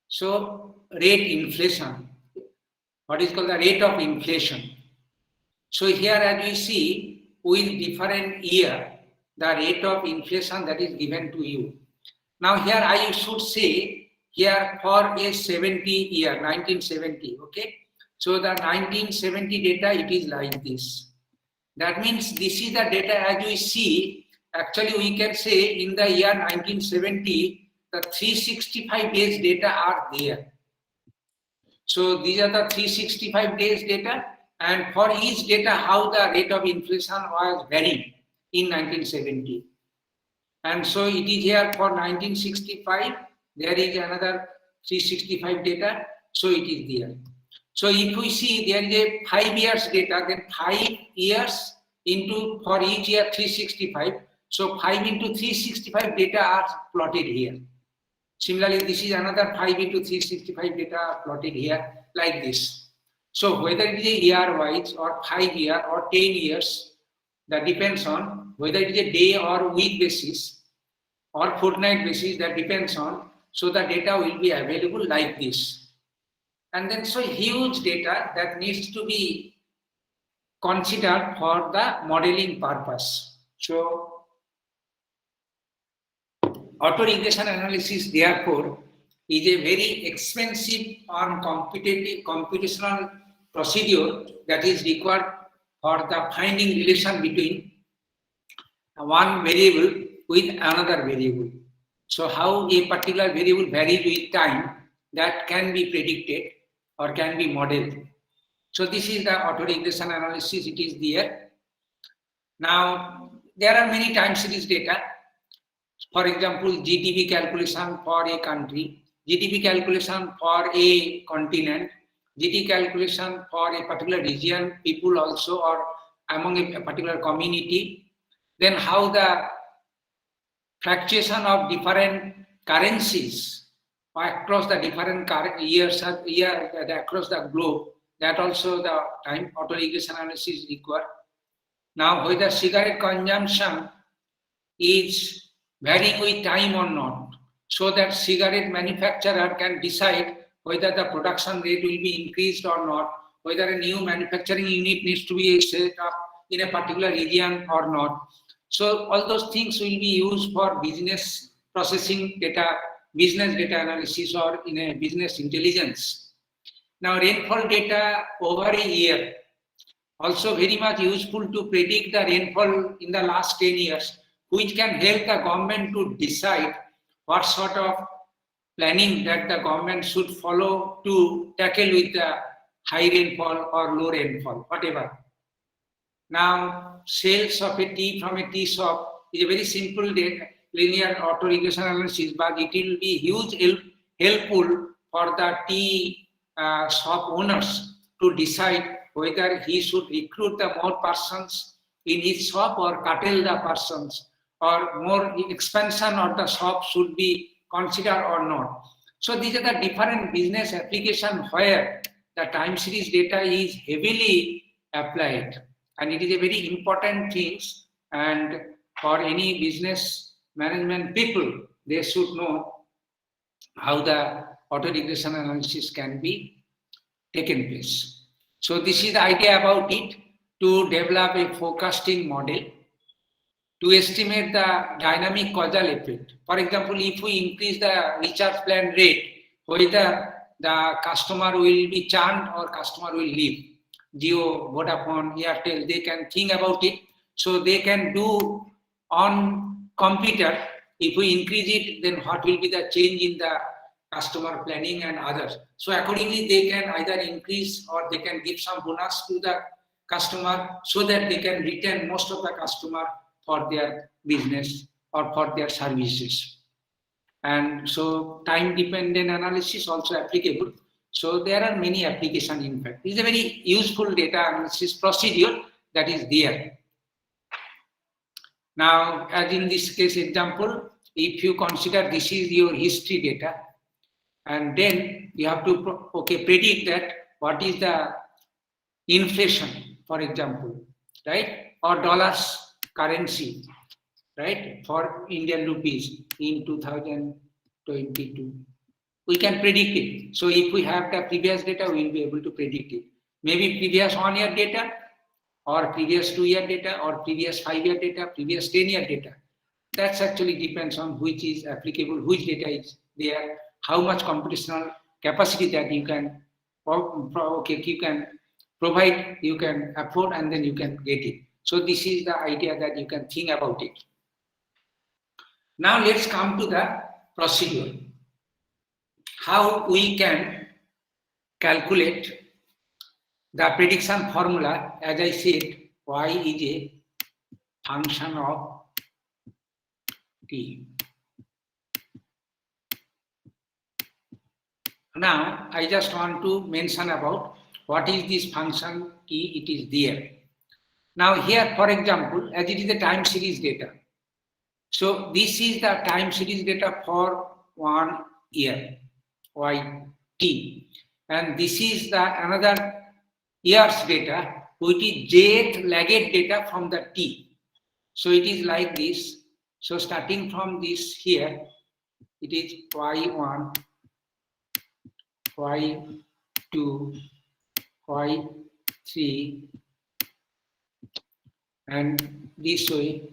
so rate inflation, what is called the rate of inflation. So here as we see, with different year, the rate of inflation that is given to you. Now here I should say here for a 70 year, 1970, okay? So the 1970 data, it is like this. That means this is the data as we see. Actually, we can say in the year 1970, the 365 days data are there. So these are the 365 days data, and for each data, how the rate of inflation was varying in 1970. And so it is here for 1965, there is another 365 data, so it is there. So if we see there is a 5 years data, then 5 years into for each year 365. So 5 into 365 data are plotted here. Similarly, this is another 5 into 365 data plotted here like this. So whether it is a year wise or 5 year or 10 years, that depends on whether it is a day or week basis or fortnight basis, that depends on. So the data will be available like this. And then so huge data that needs to be considered for the modeling purpose. So auto regression analysis therefore is a very expensive and computational procedure that is required for the finding relation between one variable with another variable. So how a particular variable varies with time, that can be predicted or can be modeled. So this is the auto regression analysis, it is there. Now there are many time series data. For example, GDP calculation for a country, GDP calculation for a continent, GDP calculation for a particular region, people also, or among a particular community. Then how the fluctuation of different currencies across the different years across the globe, that also the time auto regression analysis is required. Now whether cigarette consumption is varying with time or not, so that cigarette manufacturer can decide whether the production rate will be increased or not, whether a new manufacturing unit needs to be set up in a particular region or not. So all those things will be used for business processing data, business data analysis, or in a business intelligence. Now rainfall data over a year, also very much useful to predict the rainfall in the last 10 years, which can help the government to decide what sort of planning that the government should follow to tackle with the high rainfall or low rainfall, whatever. Now, sales of a tea from a tea shop is a very simple linear auto regression analysis, but it will be huge helpful for the tea shop owners to decide whether he should recruit the more persons in his shop or curtail the persons, or more expansion of the shop should be considered or not. So these are the different business application where the time series data is heavily applied, and it is a very important thing. And for any business management people, they should know how the auto regression analysis can be taken place. So this is the idea about it, to develop a forecasting model to estimate the dynamic causal effect. For example, if we increase the recharge plan rate, whether the customer will be churned or customer will leave. Jio, Vodafone, Airtel, they can think about it. So they can do on computer, if we increase it, then what will be the change in the customer planning and others. So accordingly, they can either increase or they can give some bonus to the customer so that they can retain most of the customer for their business or for their services. And so time dependent analysis also applicable. So there are many applications in fact. It's a very useful data analysis procedure that is there. Now, as in this case example, if you consider this is your history data, and then you have to predict that what is the inflation, for example, right, or dollars currency, right, for Indian rupees in 2022. We can predict it. So if we have the previous data, we will be able to predict it. Maybe previous 1 year data, or previous 2-year data, or previous 5-year data, previous 10-year data. That's actually depends on which is applicable, which data is there, how much computational capacity that you can provide, you can afford, and then you can get it. So this is the idea that you can think about it. Now let's come to the procedure. How we can calculate the prediction formula. As I said, y is a function of t. Now I just want to mention about what is this function t. It is there. Now here, for example, as it is the time series data. So this is the time series data for 1 year, yt, and this is the another year's data, which is jth lagged data from the t. So it is like this. So starting from this here, it is y1, y2, y3, and this way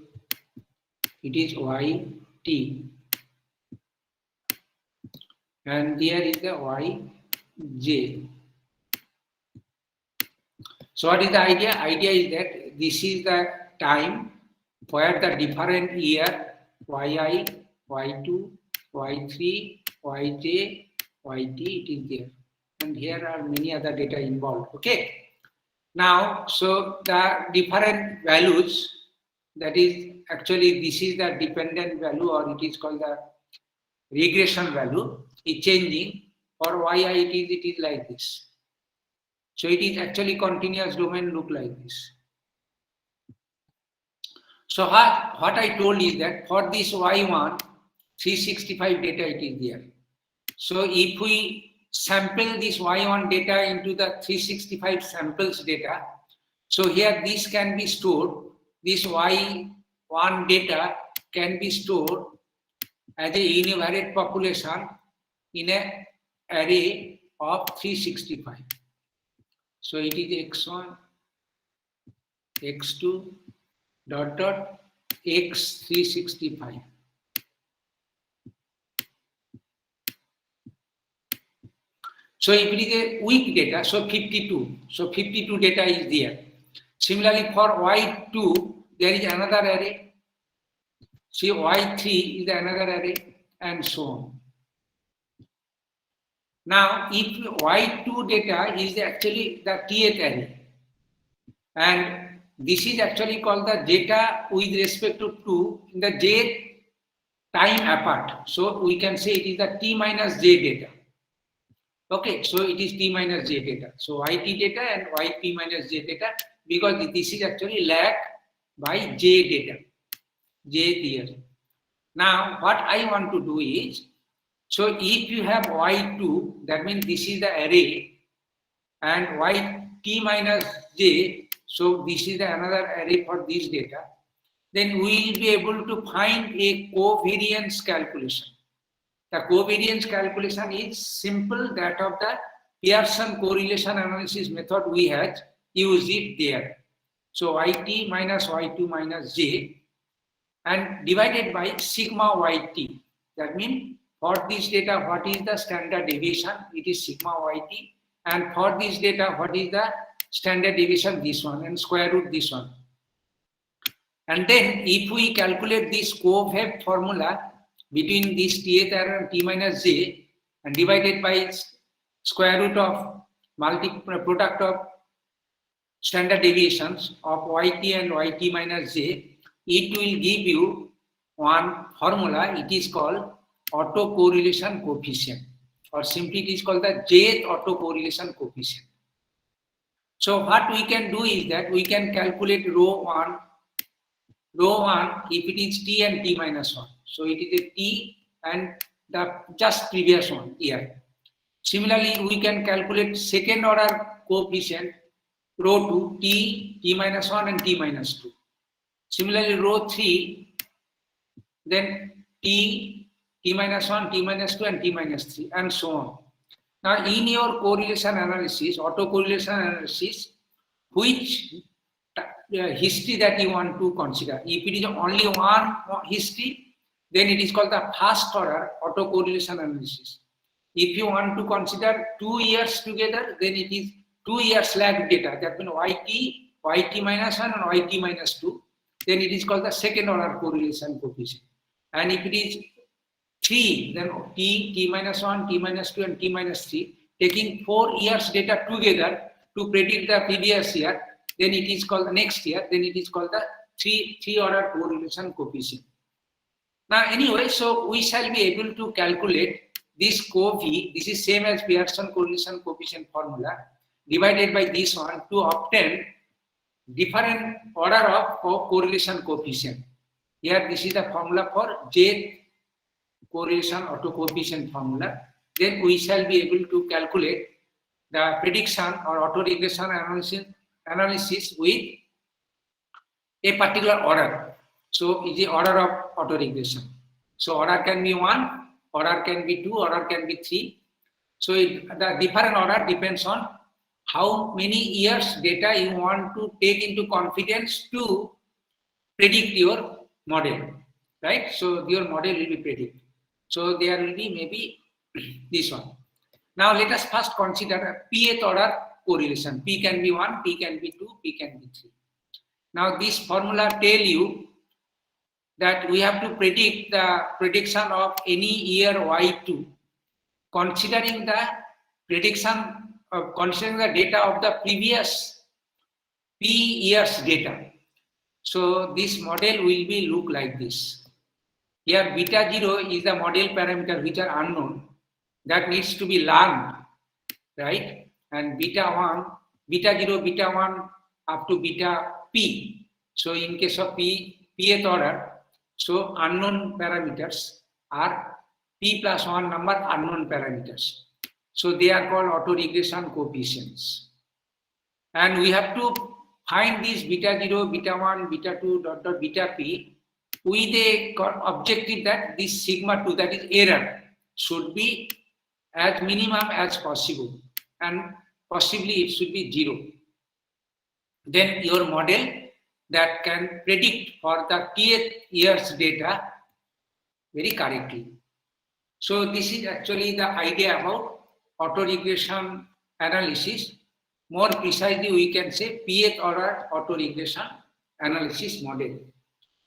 it is yt, and there is the yj. So what is the idea? Idea is that this is the time where the different year yi, y2, y3, yj, yt, it is there, and here are many other data involved. Okay. Now, so the different values, that is actually this is the dependent value, or it is called the regression value, is changing. For yi it is like this. So it is actually continuous domain look like this. So what I told is that for this y1, 365 data it is there. So if we sample this y1 data into the 365 samples data, so here this can be stored, this y1 data can be stored as a univariate population in an array of 365. So it is x1, x2, x365. So if it is a weak data, so 52. So 52 data is there. Similarly, for y2, there is another array. See, y3 is another array, and so on. Now, if y2 data is actually the kth array, and this is actually called the data with respect to 2 in the j time apart. So we can say it is the t minus j data. Okay, so it is t minus j data. So yt data and yp minus j data, because this is actually lag by j data, j years. Now, what I want to do is, so if you have y2, that means this is the array, and yt minus j, so this is another array for this data, then we will be able to find a covariance calculation. The covariance calculation is simple, that of the Pearson correlation analysis method we had used it there. So yt minus y2 minus j, and divided by sigma yt. That means for this data, what is the standard deviation? It is sigma yt. And for this data, what is the standard deviation? This one, and square root this one. And then if we calculate this COVAB formula between this tth error and t minus j, and divided by square root of product of standard deviations of yt and yt minus j, it will give you one formula. It is called autocorrelation coefficient, or simply it is called the jth autocorrelation coefficient. So what we can do is that we can calculate rho 1 if it is t and t minus 1. So it is a t and the just previous one here. Similarly, we can calculate second order coefficient rho 2, t minus 1 and t minus 2. Similarly, rho 3, then t minus 1, t minus 2, and t minus 3, and so on. Now, in your correlation analysis, autocorrelation analysis, which history that you want to consider. If it is only one history, then it is called the first order autocorrelation analysis. If you want to consider 2 years together, then it is 2 years lag data. That means yt minus 1 and yt minus 2. Then it is called the second order correlation coefficient. And if it is 3, then t minus 1, t minus 2, and t minus 3, taking 4 years data together to predict the previous year, then it is called the next year, then it is called the three order correlation coefficient. Now anyway, so we shall be able to calculate this co-v, this is same as Pearson correlation coefficient formula, divided by this one to obtain different order of correlation coefficient. Here this is the formula for J correlation autocoefficient formula. Then we shall be able to calculate the prediction or autoregression analysis with a particular order. So is the order of autoregression. So order can be 1, order can be 2, order can be 3. So the different order depends on how many years data you want to take into confidence to predict your model, right? So your model will be predicted. So there will be maybe this one. Now let us first consider a pth order correlation. P can be 1, P can be 2, P can be 3. Now this formula tell you that we have to predict the prediction of any year y2, considering the prediction of considering the data of the previous p years data. So this model will be look like this. Here beta 0 is the model parameter which are unknown, that needs to be learned, right? And beta 1, beta 0, beta 1 up to beta p. So in case of pth order, so unknown parameters are p plus 1 number unknown parameters. So they are called autoregression coefficients. And we have to find these beta 0, beta 1, beta 2, dot, dot, beta p with a objective that this sigma 2, that is error, should be as minimum as possible. And possibly it should be 0. Then your model that can predict for the kth year's data very correctly. So this is actually the idea about autoregression analysis. More precisely, we can say pth order autoregression analysis model.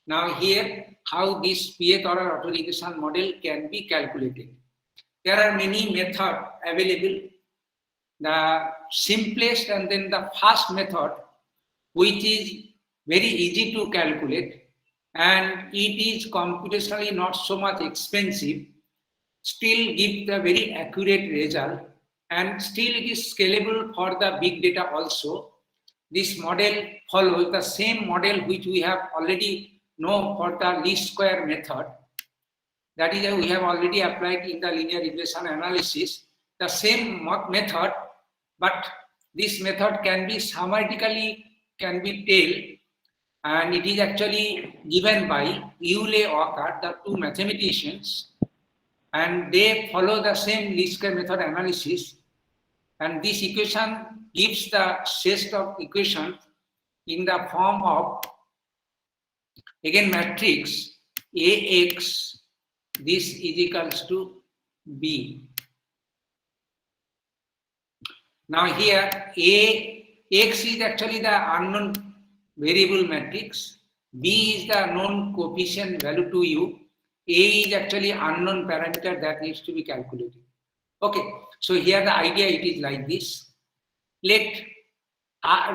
Now here, how this pth order autoregression model can be calculated. There are many methods available. The simplest and then the fast method, which is very easy to calculate, and it is computationally not so much expensive, still gives the very accurate result, and still it is scalable for the big data also. This model follows the same model which we have already know for the least square method. That is, we have already applied in the linear regression analysis the same method, but this method can be summatically can be told, and it is actually given by Euler-Oeckert, the two mathematicians, and they follow the same least square method analysis. And this equation gives the set of equations in the form of, again, matrix AX, this is equals to B. Now here AX is actually the unknown variable matrix, B is the known coefficient value to U, A is actually unknown parameter that needs to be calculated. Okay, so here the idea it is like this. Let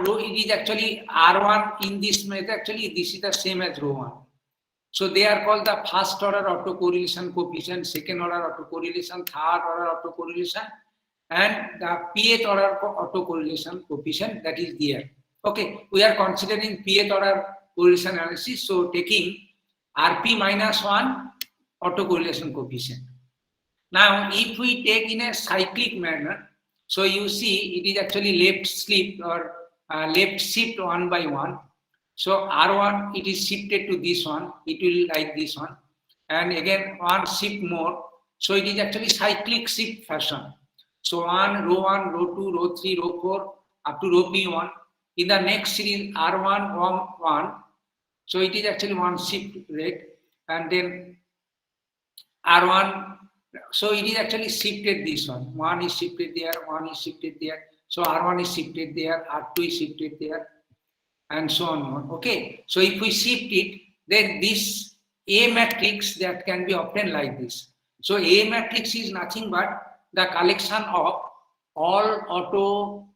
rho, it is actually R1 in this method, actually this is the same as rho 1. So they are called the first order autocorrelation coefficient, second order autocorrelation, third order autocorrelation, and the pth order autocorrelation coefficient that is there. Okay, we are considering pth order correlation analysis, so taking Rp minus 1 autocorrelation coefficient. Now, if we take in a cyclic manner, so you see it is actually left slip or left shift 1 by 1. So R1 it is shifted to this one, it will like this one, and again one shift more. So it is actually cyclic shift fashion. So 1, rho 2, rho 3, rho 4 up to rho P1. In the next series R1, 1, so it is actually one shift rate, and then R1, so it is actually shifted this one. One is shifted there, one is shifted there. So R1 is shifted there, R2 is shifted there, and so on. Okay. So if we shift it, then this A matrix that can be obtained like this. So A matrix is nothing but the collection of all auto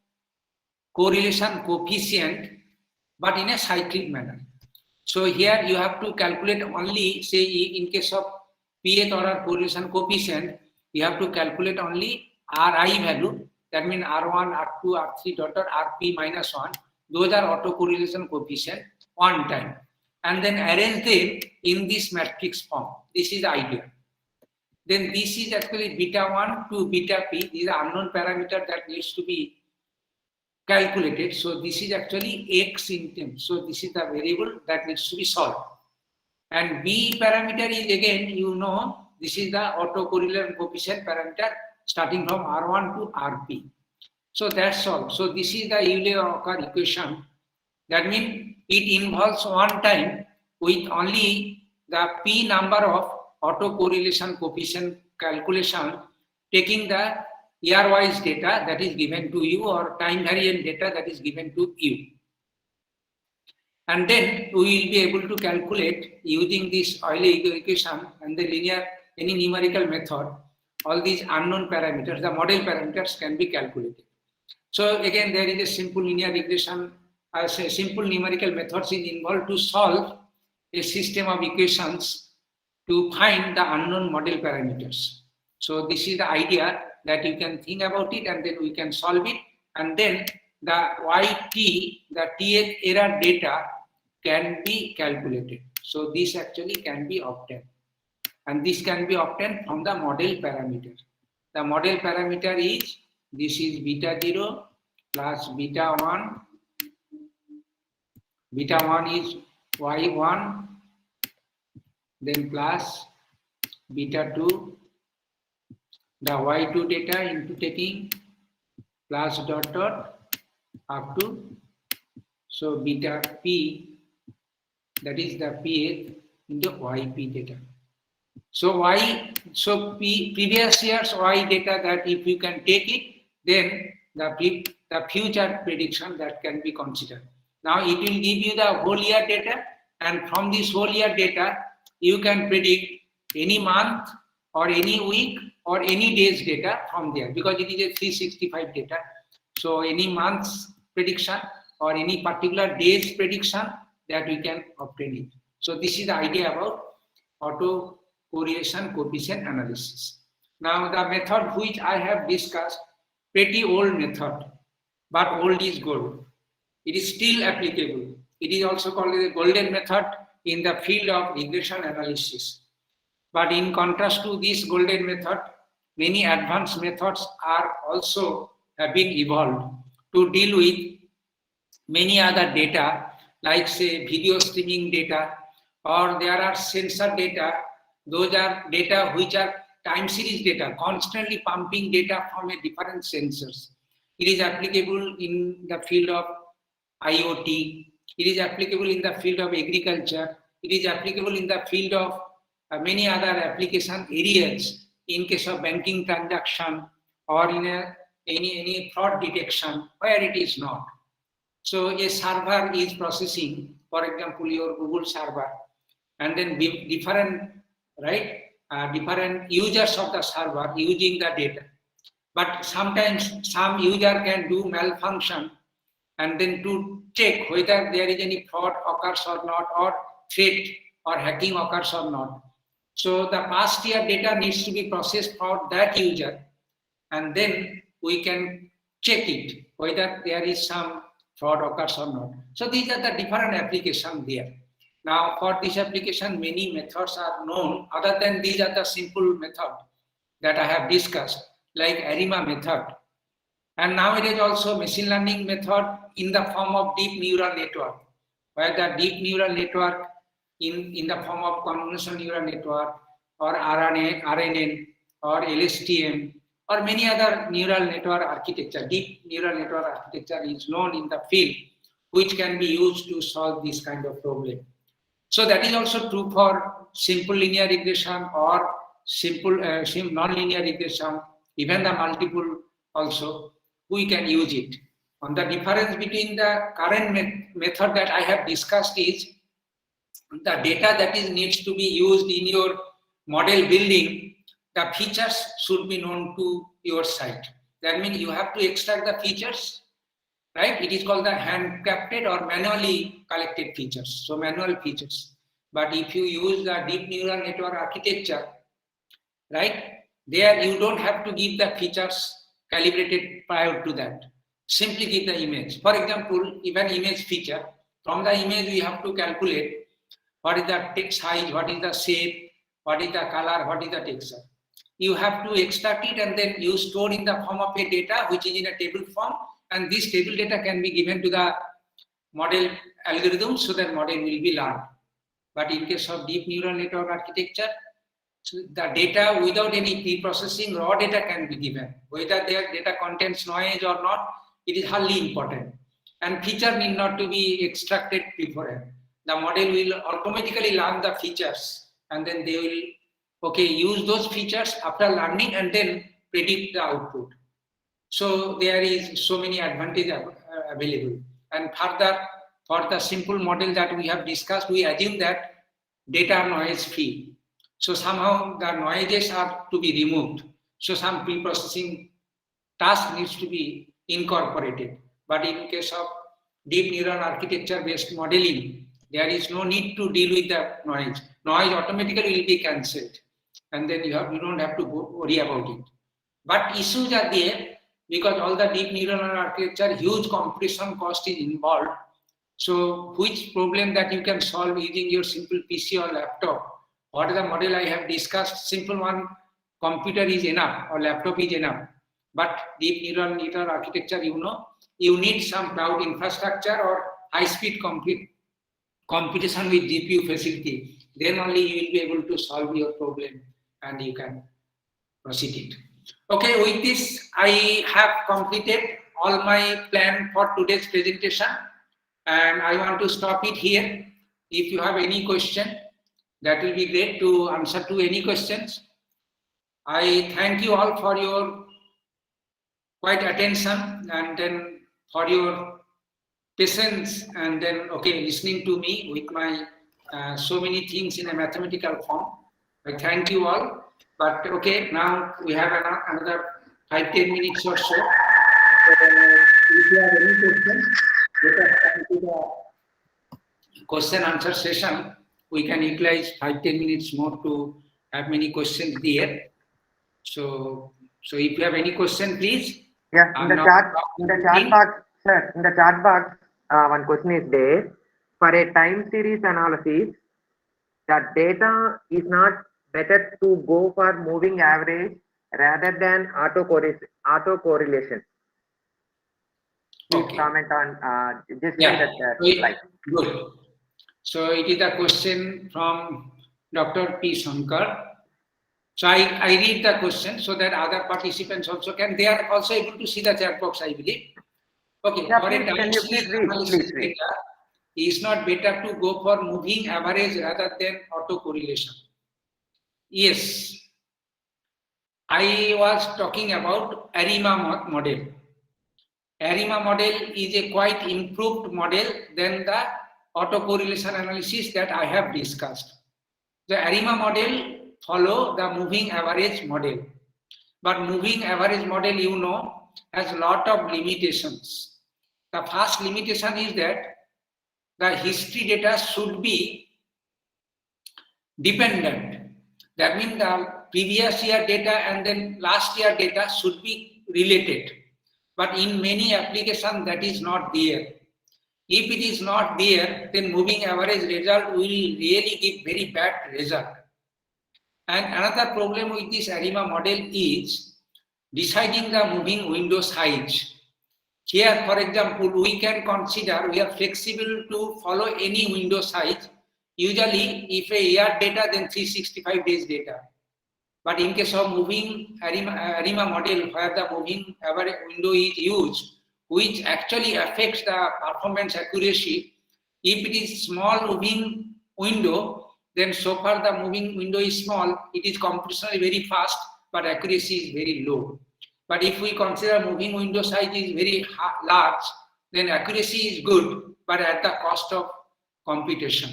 correlation coefficient, but in a cyclic manner. So here you have to calculate only, say in case of pth order correlation coefficient, you have to calculate only Ri value, that means R1, R2, R3 dot Rp minus 1. Those are autocorrelation coefficient one time, and then arrange them in this matrix form. This is the idea. Then this is actually beta 1 to beta p. These are unknown parameter that needs to be calculated. So this is actually x in term. So this is the variable that needs to be solved. And b parameter is again, you know, this is the autocorrelation coefficient parameter starting from R1 to Rp. So that's all. So this is the Euler-Occam equation. That means it involves one time with only the p number of autocorrelation coefficient calculation, taking the year-wise data that is given to you or time variant data that is given to you. And then we will be able to calculate using this Euler equation and the linear, any numerical method, all these unknown parameters, the model parameters can be calculated. So again, there is a simple linear regression, as a simple numerical methods is involved to solve a system of equations to find the unknown model parameters. So this is the idea that you can think about it, and then we can solve it, and then the YT, the TH error data can be calculated. So this actually can be obtained, and this can be obtained from the model parameter. The model parameter is, this is beta 0 plus beta 1. Beta 1 is Y1, then plus beta 2, the Y2 data into taking plus dot dot up to, so beta P, that is the Pth into Yp data. So previous year's Y data, that if you can take it, then the future prediction that can be considered. Now it will give you the whole year data, and from this whole year data, you can predict any month or any week or any day's data from there, because it is a 365 data. So any month's prediction or any particular day's prediction, that we can obtain it. So this is the idea about auto correlation coefficient analysis. Now the method which I have discussed, pretty old method, but old is gold. It is still applicable. It is also called the golden method in the field of regression analysis. But in contrast to this golden method, many advanced methods are also have been evolved to deal with many other data, like say video streaming data, or there are sensor data. Those are data which are time series data, constantly pumping data from a different sensors. It is applicable in the field of IoT. It is applicable in the field of agriculture. It is applicable in the field of many other application areas, in case of banking transaction or in any fraud detection where it is not. So a server is processing, for example, your Google server, and then different users of the server using the data. But sometimes some user can do malfunction, and then to check whether there is any fraud occurs or not, or threat or hacking occurs or not. So the past year data needs to be processed for that user, and then we can check it whether there is some fraud occurs or not. So these are the different applications there. Now for this application, many methods are known. Other than these are the simple method that I have discussed, like ARIMA method. And nowadays also machine learning method in the form of deep neural network, where the deep neural network in the form of convolutional neural network or RNN or LSTM or many other neural network architecture, deep neural network architecture is known in the field which can be used to solve this kind of problem. So that is also true for simple linear regression or simple non-linear regression, even the multiple also, we can use it. And the difference between the current method that I have discussed is the data that is needs to be used in your model building, the features should be known to your site. That means you have to extract the features, right? It is called the handcrafted or manually collected features. So manual features. But if you use the deep neural network architecture, right, there you don't have to give the features calibrated prior to that. Simply give the image. For example, even image feature, from the image we have to calculate what is the text size, what is the shape, what is the color, what is the texture. You have to extract it and then you store in the form of a data which is in a table form, and this table data can be given to the model algorithm so that model will be learned. But in case of deep neural network architecture, so the data without any pre-processing, raw data can be given. Whether their data contains noise or not, it is hardly important. And feature need not to be extracted beforehand. The model will automatically learn the features and then they will use those features after learning and then predict the output. So there is so many advantages available. And further, for the simple model that we have discussed, we assume that data are noise free. So somehow the noises are to be removed. So some pre-processing task needs to be incorporated. But in case of deep neural architecture based modeling, there is no need to deal with the noise. Noise automatically will be cancelled. And then you don't have to worry about it. But issues are there because all the deep neural architecture, huge computation cost is involved. So which problem that you can solve using your simple PC or laptop? What is the model I have discussed? Simple one, computer is enough or laptop is enough. But deep neural network architecture, you need some cloud infrastructure or high-speed computation with GPU facility. Then only you will be able to solve your problem and you can proceed it. Okay, with this, I have completed all my plan for today's presentation. And I want to stop it here. If you have any question, that will be great to answer to any questions. I thank you all for your quiet attention and then for your patience and then listening to me with my so many things in a mathematical form. I thank you all. But now we have another 5-10 minutes or so. If you have any questions, let us come to the question answer session. We can utilize 5-10 minutes more to have many questions there. So if you have any question, please. Yeah, in the chat box, sir. In the chat box, one question is there. For a time series analysis, that data is not better to go for moving average rather than autocorrelation. Please comment on this. That good. So it is a question from Dr. P. Shankar. So I read the question so that other participants also can. They are also able to see the chat box, I believe. Okay. Yeah, please read. It's not better to go for moving average rather than autocorrelation. Yes. I was talking about ARIMA model. ARIMA model is a quite improved model than the autocorrelation analysis that I have discussed. The ARIMA model follow the moving average model. But moving average model, has a lot of limitations. The first limitation is that the history data should be dependent. That means the previous year data and then last year data should be related. But in many applications that is not there. If it is not there, then moving average result will really give very bad result. And another problem with this ARIMA model is deciding the moving window size. Here, for example, we can consider we are flexible to follow any window size. Usually, if a year data, then 365 days data. But in case of moving ARIMA model, where the moving average window is used, which actually affects the performance accuracy. If it is small moving window, then so far the moving window is small, it is computationally very fast, but accuracy is very low. But if we consider moving window size is very large, then accuracy is good, but at the cost of computation.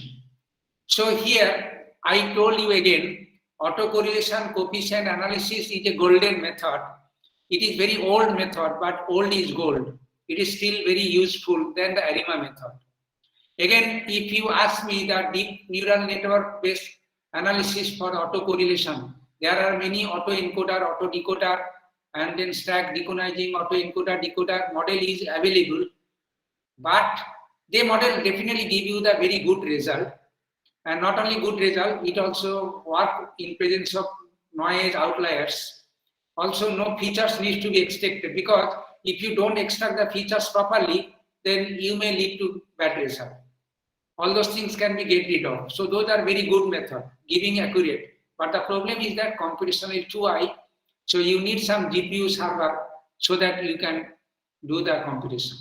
So here, I told you again, autocorrelation coefficient analysis is a golden method. It is very old method, but old is gold. It is still very useful than the ARIMA method. Again, if you ask me the deep neural network based analysis for autocorrelation, there are many autoencoder, autodecoder, and then stack deconizing autoencoder, decoder model is available, but they model definitely give you the very good result. And not only good result, it also work in presence of noise outliers. Also, no features need to be extracted, because if you don't extract the features properly, then you may lead to bad result. All those things can be get rid of. So those are very good method, giving accurate. But the problem is that computation is too high. So you need some GPU server so that you can do the computation.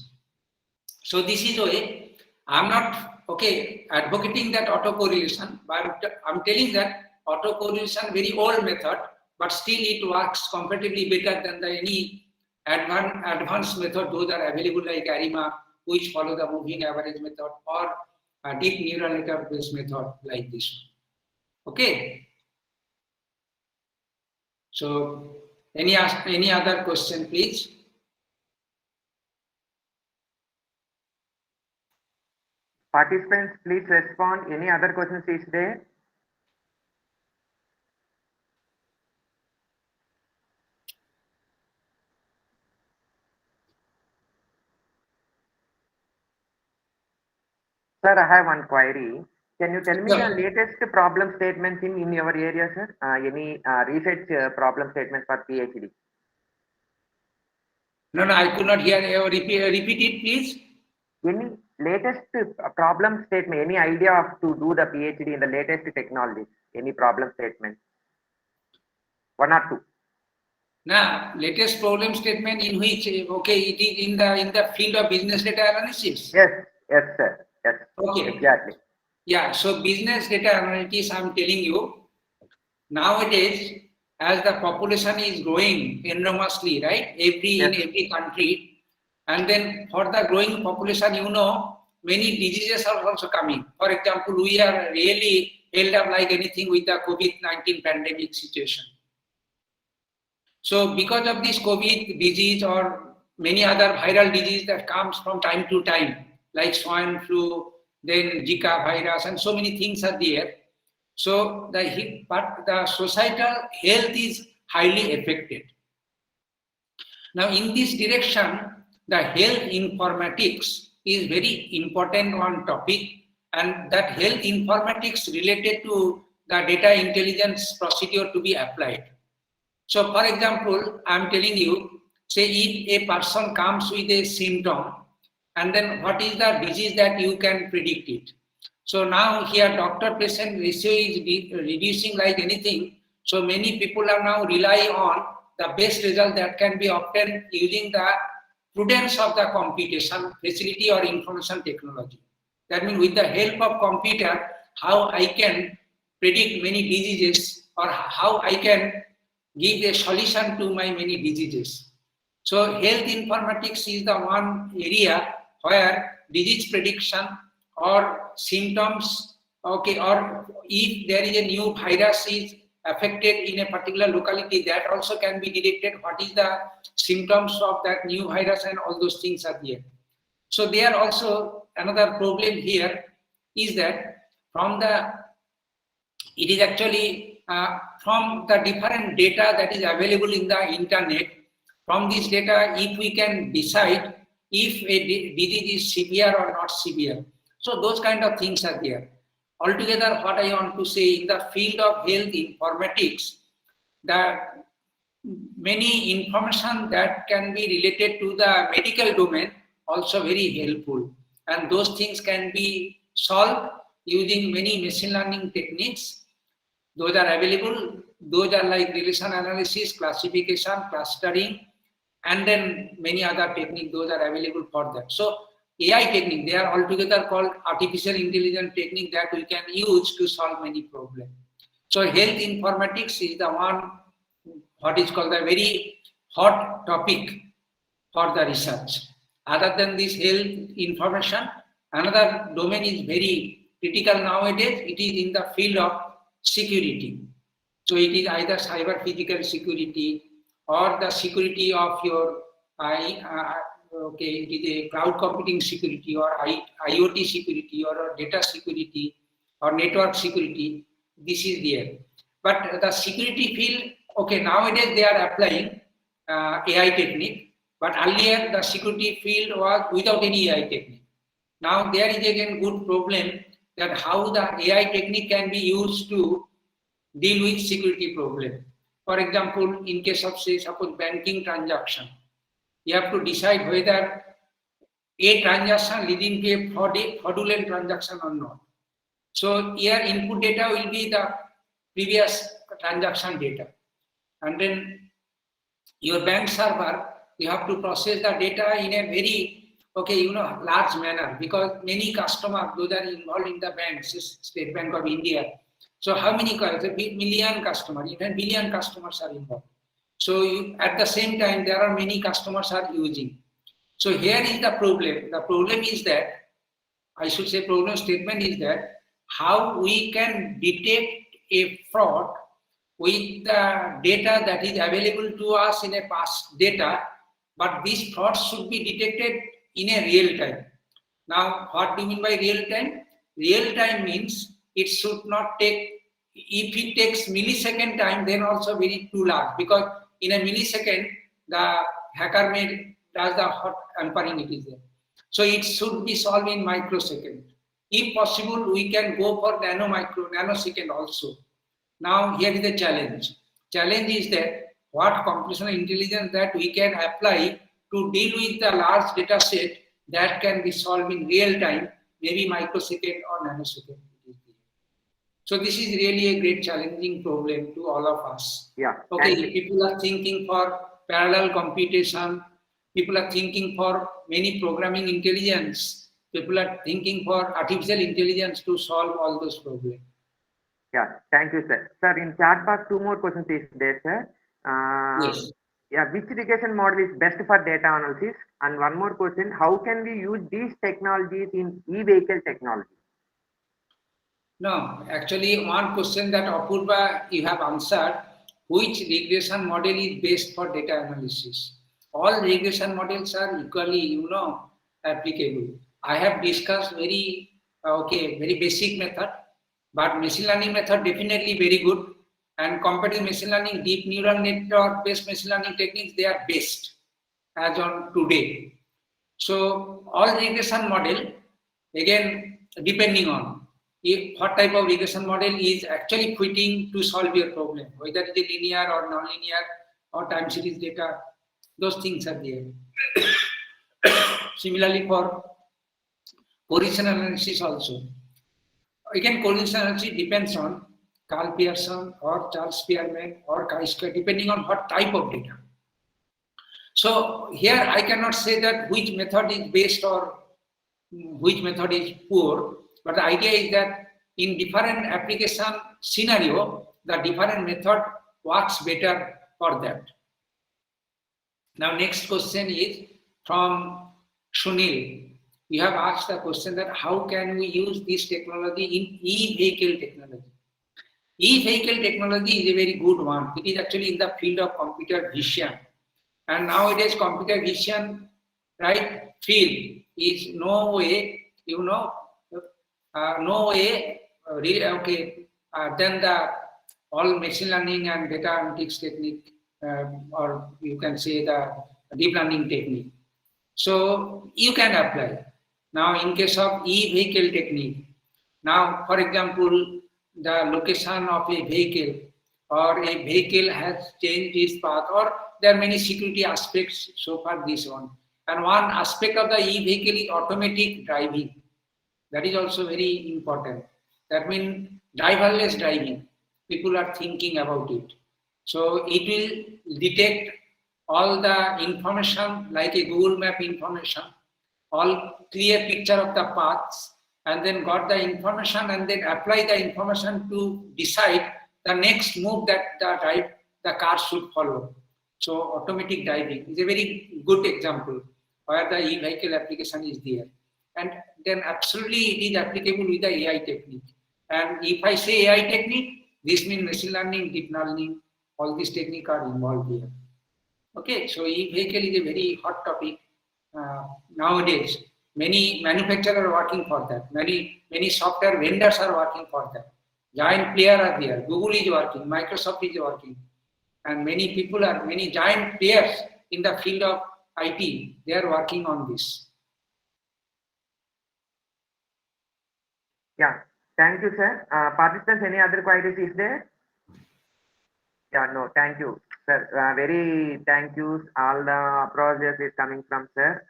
So this is why I'm not advocating that autocorrelation, but I'm telling that autocorrelation very old method, but still it works comparatively better than any advanced method. Those are available like ARIMA, which follow the moving average method, or a deep neural network based method like this one. Okay. So any other question, please? Participants, please respond. Any other questions is there? Sir, I have one query. Can you tell me the latest problem statements in your area, sir? Any research problem statements for PhD? No, I could not hear. Repeat it, please. Any latest problem statement, any idea of to do the PhD in the latest technology? Any problem statement? One or two? Now, latest problem statement in which, it is in the field of business data analysis. Yes, sir. Yes. Okay. Exactly. Yeah, so business data analytics, I'm telling you, nowadays, as the population is growing enormously, right? In every country, and then for the growing population, many diseases are also coming. For example, we are really held up like anything with the COVID-19 pandemic situation. So because of this COVID disease or many other viral disease that comes from time to time, like swine flu, then Zika virus, and so many things are there. So the societal health is highly affected. Now in this direction, the health informatics is very important one topic, and that health informatics related to the data intelligence procedure to be applied. So for example, I'm telling you, say if a person comes with a symptom, and then what is the disease that you can predict it. So now here doctor-patient ratio is reducing like anything. So many people are now relying on the best result that can be obtained using the prudence of the computation facility or information technology. That means with the help of computer, how I can predict many diseases, or how I can give a solution to my many diseases. So health informatics is the one area where disease prediction or symptoms, or if there is a new virus is affected in a particular locality, that also can be detected. What is the symptoms of that new virus, and all those things are there. So there also another problem here is that it is actually from the different data that is available in the internet. From this data, if we can decide if a disease is severe or not severe. So those kind of things are there. Altogether, what I want to say, in the field of health informatics, that many information that can be related to the medical domain also very helpful, and those things can be solved using many machine learning techniques. Those are available. Those are like relation analysis, classification, clustering, and then many other techniques, those are available for that. So AI technique, they are altogether called artificial intelligence technique that we can use to solve many problems. So health informatics is the one, what is called a very hot topic for the research. Other than this health information, another domain is very critical nowadays. It is in the field of security. So it is either cyber physical security or the security of your it is a cloud computing security or IoT security or data security or network security. This is there. But the security field, okay, nowadays they are applying AI technique, but earlier the security field was without any AI technique. Now there is again good problem that how the AI technique can be used to deal with security problem. For example, in case of say suppose banking transaction, you have to decide whether a transaction leading to a fraudulent transaction or not. So here input data will be the previous transaction data, and then your bank server, you have to process the data in a very large manner, because many customers, those are involved in the banks, State Bank of India. So how many million customers, even billion customers are involved. So at the same time, there are many customers are using. So here is the problem. The problem is that, I should say problem statement is that how we can detect a fraud with the data that is available to us in a past data, but these frauds should be detected in a real time. Now, what do you mean by real time? Real time means it should not take, if it takes millisecond time, then also very too large, because in a millisecond, the hacker does the hot tampering it is there. So it should be solved in microsecond. If possible, we can go for nanosecond also. Now here is the challenge. Challenge is that what computational intelligence that we can apply to deal with the large data set that can be solved in real time, maybe microsecond or nanosecond. So this is really a great challenging problem to all of us. Yeah. Okay, people are thinking for parallel computation, people are thinking for many programming intelligence, people are thinking for artificial intelligence to solve all those problems. Yeah, thank you, sir. Sir, in chat box, 2 more questions is there, sir. Yes. Yeah, which regression model is best for data analysis? And one more question, how can we use these technologies in e-vehicle technology? No, actually one question that Apurva you have answered, which regression model is best for data analysis? All regression models are equally, applicable. I have discussed very basic method, but machine learning method definitely very good. And comparative machine learning, deep neural network based machine learning techniques, they are best as on today. So all regression model, again, depending on what type of regression model is actually fitting to solve your problem, whether it is linear or non-linear or time series data, those things are there. Similarly for correlation analysis also. Again, correlation analysis depends on Carl Pearson or Charles Spearman or chi-square, depending on what type of data. So here I cannot say that which method is best or which method is poor, but the idea is that in different application scenario, the different method works better for that. Now next question is from Sunil. We have asked the question that how can we use this technology in e-vehicle technology? E-vehicle technology is a very good one. It is actually in the field of computer vision. And nowadays computer vision, right, field is no way, then the all machine learning and data analytics technique, or you can say the deep learning technique. So you can apply. Now in case of e-vehicle technique, now for example, the location of a vehicle or a vehicle has changed its path, or there are many security aspects so far this one. And one aspect of the e-vehicle is automatic driving. That is also very important. That means driverless driving. People are thinking about it. So it will detect all the information like a Google Map information, all clear picture of the paths, and then got the information and then apply the information to decide the next move that the car should follow. So automatic driving is a very good example where the e-vehicle application is there. And then absolutely it is applicable with the AI technique. And if I say AI technique, this means machine learning, deep learning, all these techniques are involved here. Okay, so e-vehicle is a very hot topic nowadays. Many manufacturers are working for that. Many software vendors are working for that. Giant players are there. Google is working. Microsoft is working. And many giant players in the field of IT, they are working on this. Yeah, thank you, sir. Participants, any other queries is there? Yeah, no, thank you, sir. Very thank you. All the process is coming from sir.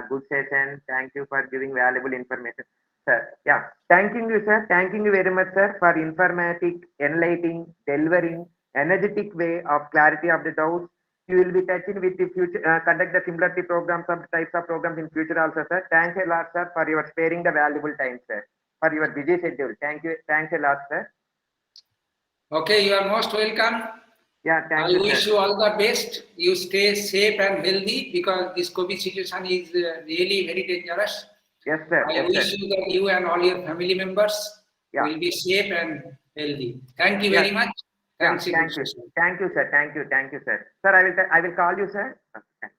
Good session. Thank you for giving valuable information, sir. Yeah, thanking you, sir. Thanking you very much, sir, for informative, enlightening, delivering, energetic way of clarity of the doubts. You will be touching with the future, conduct the similar programs of types of programs in future also, sir. Thanks a lot, sir, for your sparing the valuable time, sir, for your busy schedule. Thank you. Thanks a lot, sir. Okay, you are most welcome. Yeah, thank I you, wish sir. you all the best. You stay safe and healthy because this COVID situation is really very dangerous. Yes, sir. I Yes, wish sir. you that you and all your family members Yeah. will be safe and healthy. Thank you Yeah. very much. Yeah, Thanks, thank you. Thank you, sir. Thank you, sir. Sir, I will call you, sir. Okay.